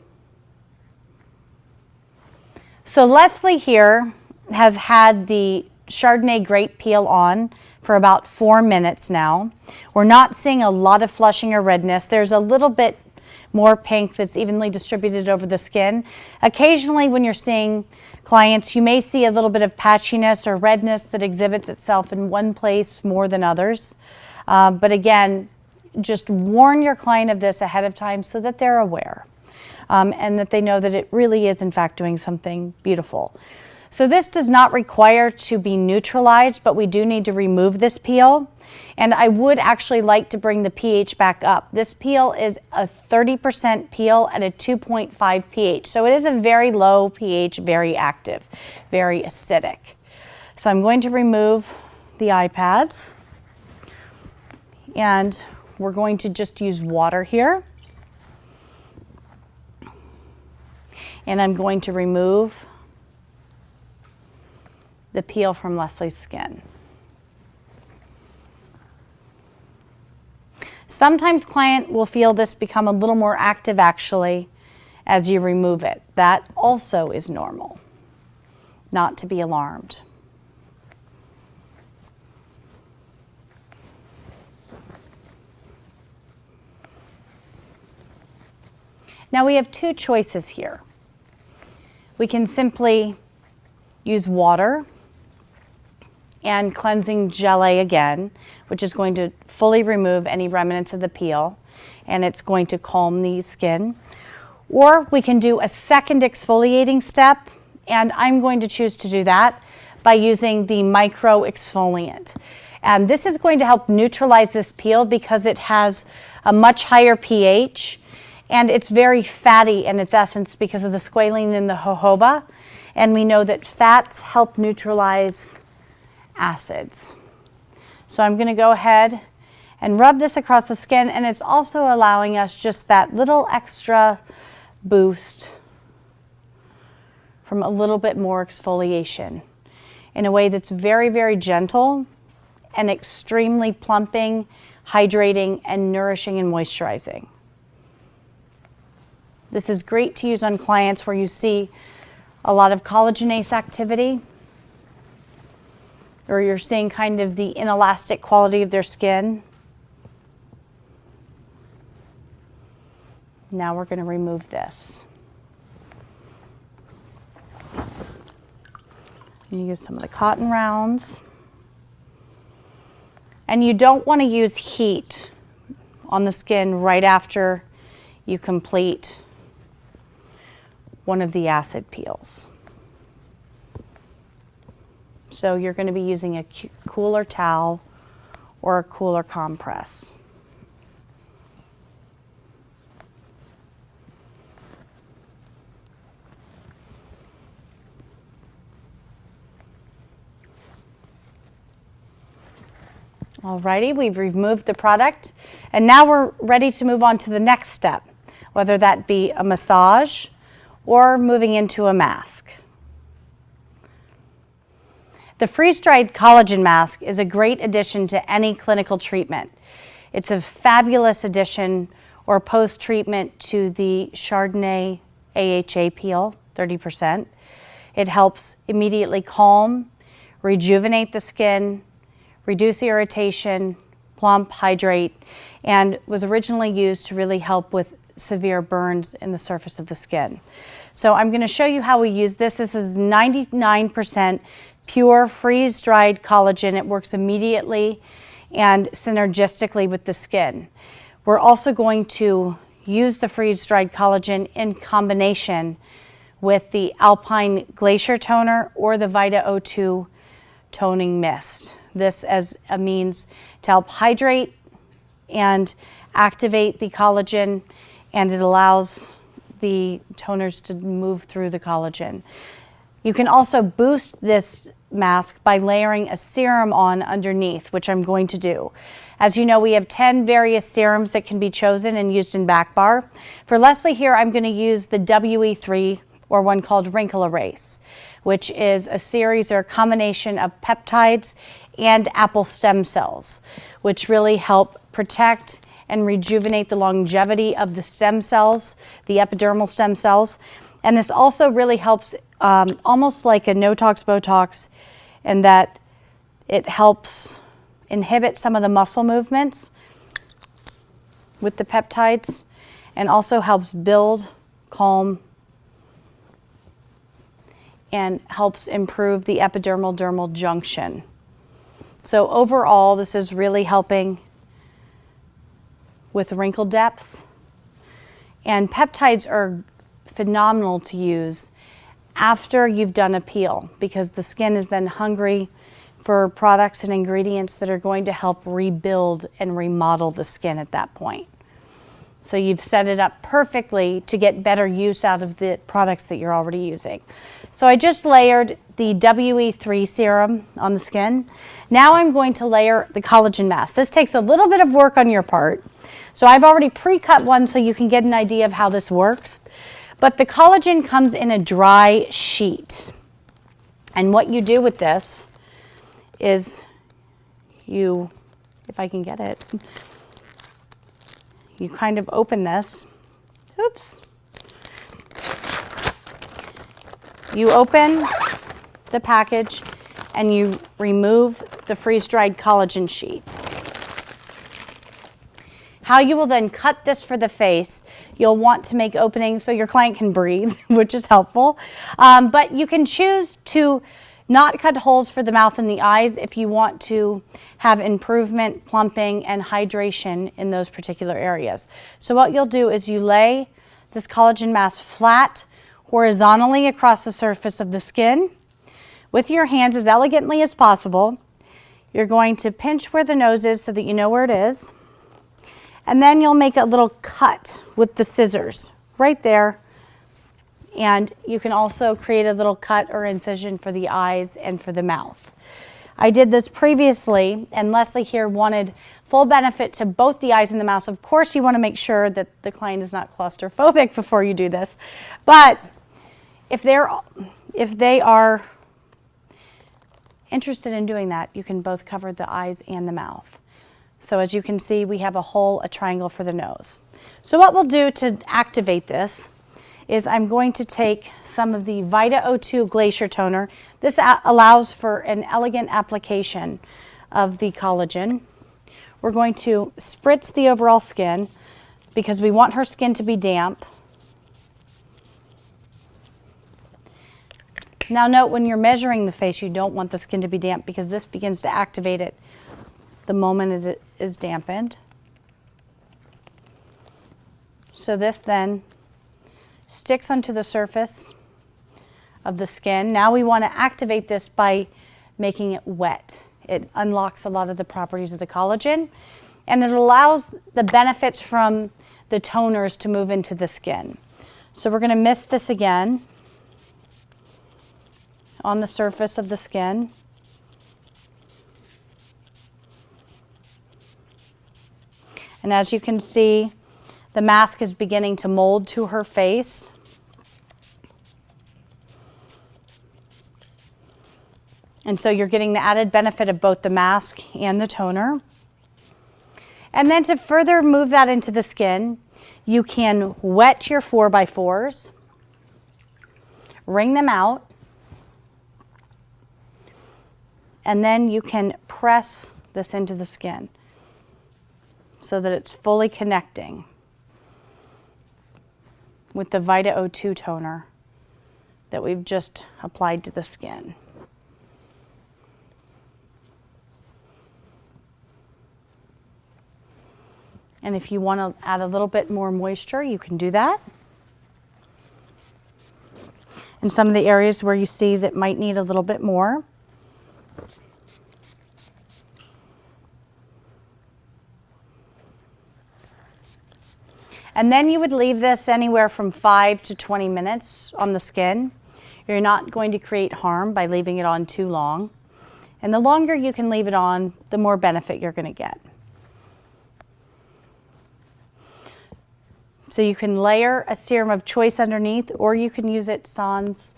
So Leslie here has had the Chardonnay grape peel on for about 4 minutes now. We're not seeing a lot of flushing or redness. There's a little bit more pink that's evenly distributed over the skin. Occasionally when you're seeing clients, you may see a little bit of patchiness or redness that exhibits itself in one place more than others. But again, just warn your client of this ahead of time so that they're aware. And that they know that it really is in fact doing something beautiful. So this does not require to be neutralized, but we do need to remove this peel. And I would actually like to bring the pH back up. This peel is a 30% peel at a 2.5 pH. So it is a very low pH, very active, very acidic. So I'm going to remove the iPads. And we're going to just use water here. And I'm going to remove the peel from Leslie's skin. Sometimes client will feel this become a little more active actually as you remove it. That also is normal, not to be alarmed. Now we have 2 choices here. We can simply use water and cleansing gelée again, which is going to fully remove any remnants of the peel, and it's going to calm the skin. Or we can do a second exfoliating step, and I'm going to choose to do that by using the micro exfoliant. And this is going to help neutralize this peel because it has a much higher pH, and it's very fatty in its essence because of the squalene in the jojoba. And we know that fats help neutralize acids. So I'm going to go ahead and rub this across the skin, and it's also allowing us just that little extra boost from a little bit more exfoliation in a way that's very, very gentle and extremely plumping, hydrating, and nourishing and moisturizing. This is great to use on clients where you see a lot of collagenase activity, or you're seeing kind of the inelastic quality of their skin. Now we're going to remove this. You use some of the cotton rounds. And you don't want to use heat on the skin right after you complete one of the acid peels. So you're going to be using a cooler towel or a cooler compress. Alrighty, we've removed the product, and now we're ready to move on to the next step, whether that be a massage or moving into a mask. The freeze-dried collagen mask is a great addition to any clinical treatment. It's a fabulous addition or post-treatment to the Chardonnay AHA peel, 30%. It helps immediately calm, rejuvenate the skin, reduce irritation, plump, hydrate, and was originally used to really help with severe burns in the surface of the skin. So I'm going to show you how we use this. This is 99% pure freeze-dried collagen. It works immediately and synergistically with the skin. We're also going to use the freeze-dried collagen in combination with the Alpine Glacier Toner or the Vita O2 Toning Mist. This as a means to help hydrate and activate the collagen, and it allows the toners to move through the collagen. You can also boost this mask by layering a serum on underneath, which I'm going to do. As you know, we have 10 various serums that can be chosen and used in back bar. For Leslie here, I'm going to use the WE3, or one called Wrinkle Erase, which is a series or a combination of peptides and apple stem cells, which really help protect and rejuvenate the longevity of the stem cells, the epidermal stem cells. And this also really helps, almost like a no-tox Botox, in that it helps inhibit some of the muscle movements with the peptides, and also helps build, calm, and helps improve the epidermal-dermal junction. So overall, this is really helping with wrinkle depth. And peptides are phenomenal to use after you've done a peel, because the skin is then hungry for products and ingredients that are going to help rebuild and remodel the skin at that point. So you've set it up perfectly to get better use out of the products that you're already using. So I just layered the WE3 serum on the skin. Now I'm going to layer the collagen mask. This takes a little bit of work on your part. So I've already pre-cut one so you can get an idea of how this works. But the collagen comes in a dry sheet. And what you do with this is you, if I can get it, you kind of open this. Oops. You open the package and you remove the freeze-dried collagen sheet. How you will then cut this for the face, you'll want to make openings so your client can breathe, which is helpful. But you can choose to not cut holes for the mouth and the eyes if you want to have improvement, plumping, and hydration in those particular areas. So what you'll do is you lay this collagen mask flat, horizontally across the surface of the skin with your hands as elegantly as possible. You're going to pinch where the nose is so that you know where it is. And then you'll make a little cut with the scissors right there. And you can also create a little cut or incision for the eyes and for the mouth. I did this previously, and Leslie here wanted full benefit to both the eyes and the mouth. Of course, you want to make sure that the client is not claustrophobic before you do this. But if they are interested in doing that, you can both cover the eyes and the mouth. So as you can see, we have a triangle for the nose. So what we'll do to activate this is I'm going to take some of the Vita O2 Glacier Toner. This allows for an elegant application of the collagen. We're going to spritz the overall skin because we want her skin to be damp. Now note, when you're measuring the face, you don't want the skin to be damp because this begins to activate it the moment it is dampened. So this then sticks onto the surface of the skin. Now we want to activate this by making it wet. It unlocks a lot of the properties of the collagen, and it allows the benefits from the toners to move into the skin. So we're going to mist this again on the surface of the skin. And as you can see, the mask is beginning to mold to her face. And so you're getting the added benefit of both the mask and the toner. And then to further move that into the skin, you can wet your 4x4s, wring them out, and then you can press this into the skin so that it's fully connecting with the Vita O2 toner that we've just applied to the skin. And if you want to add a little bit more moisture, you can do that. In some of the areas where you see that might need a little bit more. And then you would leave this anywhere from 5 to 20 minutes on the skin. You're not going to create harm by leaving it on too long. And the longer you can leave it on, the more benefit you're going to get. So you can layer a serum of choice underneath, or you can use it sans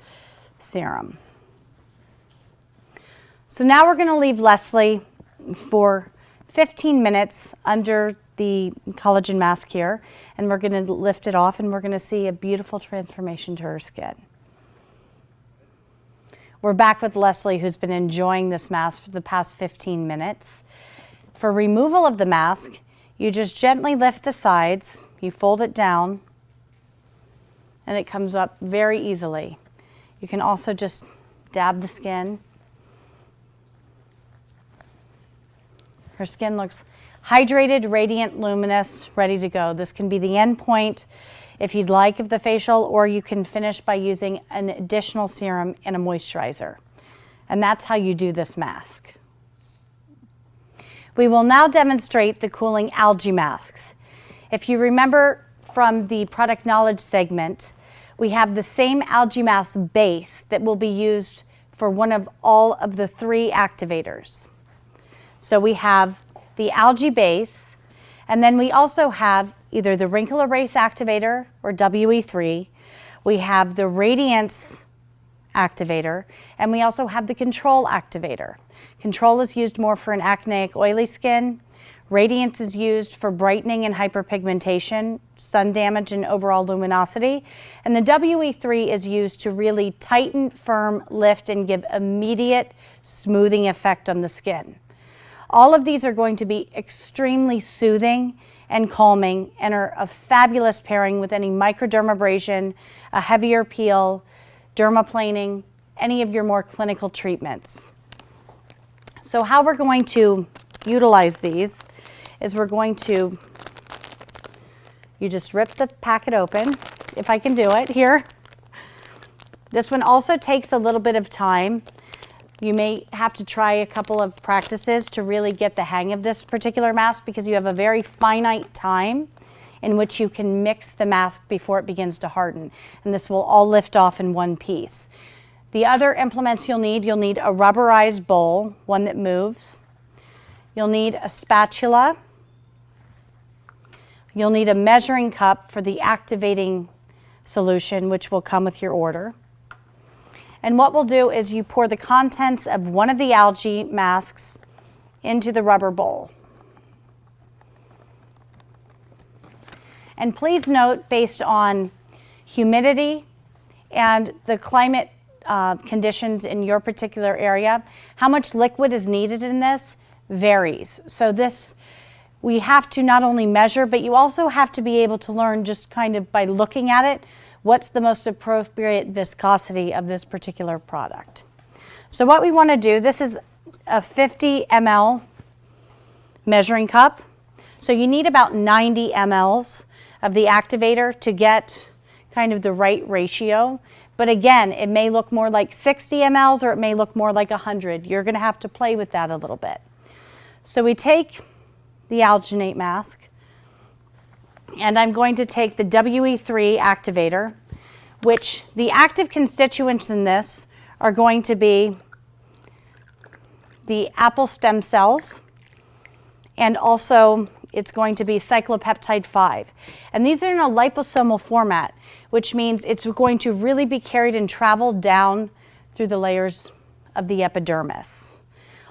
serum. So now we're going to leave Leslie for 15 minutes under the collagen mask here, and we're going to lift it off, and we're going to see a beautiful transformation to her skin. We're back with Leslie, who's been enjoying this mask for the past 15 minutes. For removal of the mask, you just gently lift the sides, you fold it down, and it comes up very easily. You can also just dab the skin. Her skin looks hydrated, radiant, luminous, ready to go. This can be the end point if you'd like of the facial, or you can finish by using an additional serum and a moisturizer. And that's how you do this mask. We will now demonstrate the cooling algae masks. If you remember from the product knowledge segment, we have the same algae mask base that will be used for one of all of the 3 activators. So we have the algae base, and then we also have either the wrinkle erase activator or WE3. We have the radiance activator, and we also have the control activator. Control is used more for an acneic, oily skin. Radiance is used for brightening and hyperpigmentation, sun damage, and overall luminosity. And the WE3 is used to really tighten, firm, lift, and give immediate smoothing effect on the skin. All of these are going to be extremely soothing and calming and are a fabulous pairing with any microdermabrasion, a heavier peel, dermaplaning, any of your more clinical treatments. So how we're going to utilize these is we're going to, you just rip the packet open, if I can do it here. This one also takes a little bit of time. You may have to try a couple of practices to really get the hang of this particular mask because you have a very finite time in which you can mix the mask before it begins to harden. And this will all lift off in one piece. The other implements you'll need a rubberized bowl, one that moves. You'll need a spatula. You'll need a measuring cup for the activating solution, which will come with your order. And what we'll do is you pour the contents of one of the algae masks into the rubber bowl. And please note, based on humidity and the climate conditions in your particular area, how much liquid is needed in this varies. So this, we have to not only measure, but you also have to be able to learn just kind of by looking at it, what's the most appropriate viscosity of this particular product. So what we want to do, this is a 50 ml measuring cup. So you need about 90 mLs of the activator to get kind of the right ratio. But again, it may look more like 60 mLs or it may look more like 100. You're going to have to play with that a little bit. So we take the alginate mask, and I'm going to take the WE3 activator, which the active constituents in this are going to be the apple stem cells, and also it's going to be cyclopeptide 5. And these are in a liposomal format, which means it's going to really be carried and traveled down through the layers of the epidermis.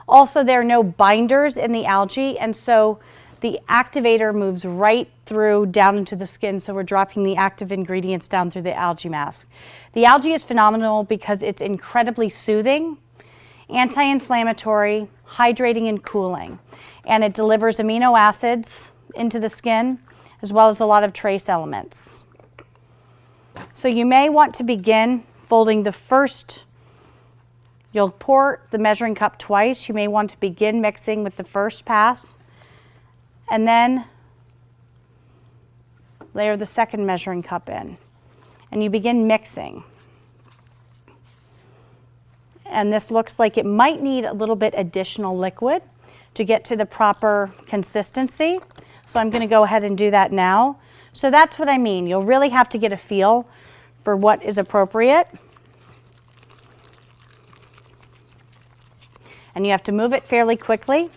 Also, there are no binders in the algae, and so the activator moves right through down into the skin, so we're dropping the active ingredients down through the algae mask. The algae is phenomenal because it's incredibly soothing, anti-inflammatory, hydrating, and cooling. And it delivers amino acids into the skin, as well as a lot of trace elements. So you may want to begin folding the first, you'll pour the measuring cup twice. You may want to begin mixing with the first pass, and then layer the second measuring cup in. And you begin mixing. And this looks like it might need a little bit additional liquid to get to the proper consistency. So I'm going to go ahead and do that now. So that's what I mean. You'll really have to get a feel for what is appropriate. And you have to move it fairly quickly.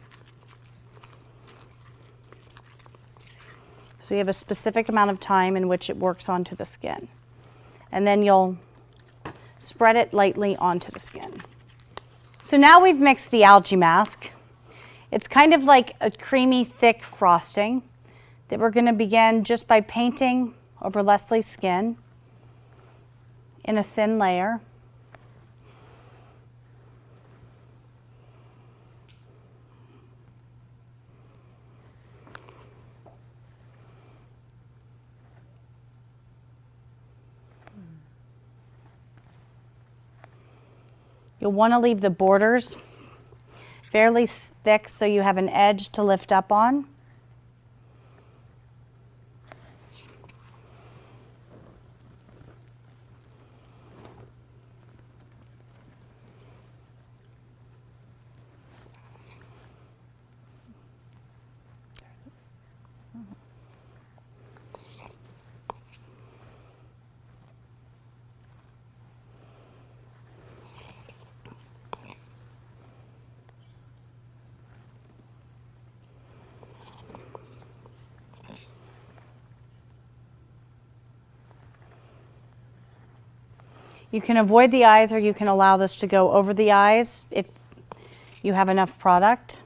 So you have a specific amount of time in which it works onto the skin. And then you'll spread it lightly onto the skin. So now we've mixed the algae mask. It's kind of like a creamy, thick frosting that we're going to begin just by painting over Leslie's skin in a thin layer. You'll want to leave the borders fairly thick so you have an edge to lift up on. You can avoid the eyes, or you can allow this to go over the eyes if you have enough product.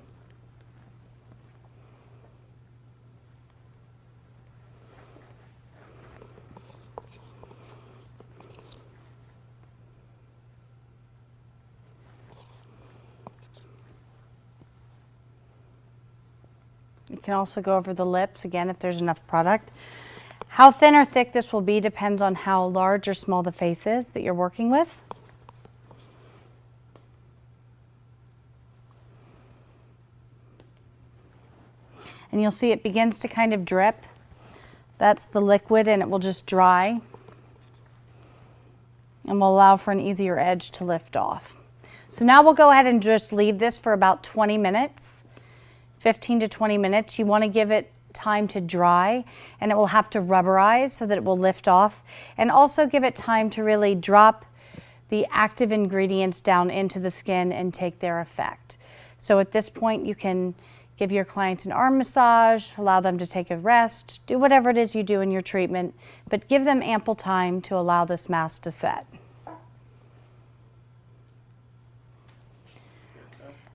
You can also go over the lips, again, if there's enough product. How thin or thick this will be depends on how large or small the face is that you're working with. And you'll see it begins to kind of drip. That's the liquid, and it will just dry and will allow for an easier edge to lift off. So now we'll go ahead and just leave this for about 20 minutes, 15 to 20 minutes. You want to give it time to dry, and it will have to rubberize so that it will lift off, and also give it time to really drop the active ingredients down into the skin and take their effect. So at this point you can give your clients an arm massage, allow them to take a rest, do whatever it is you do in your treatment, but give them ample time to allow this mask to set.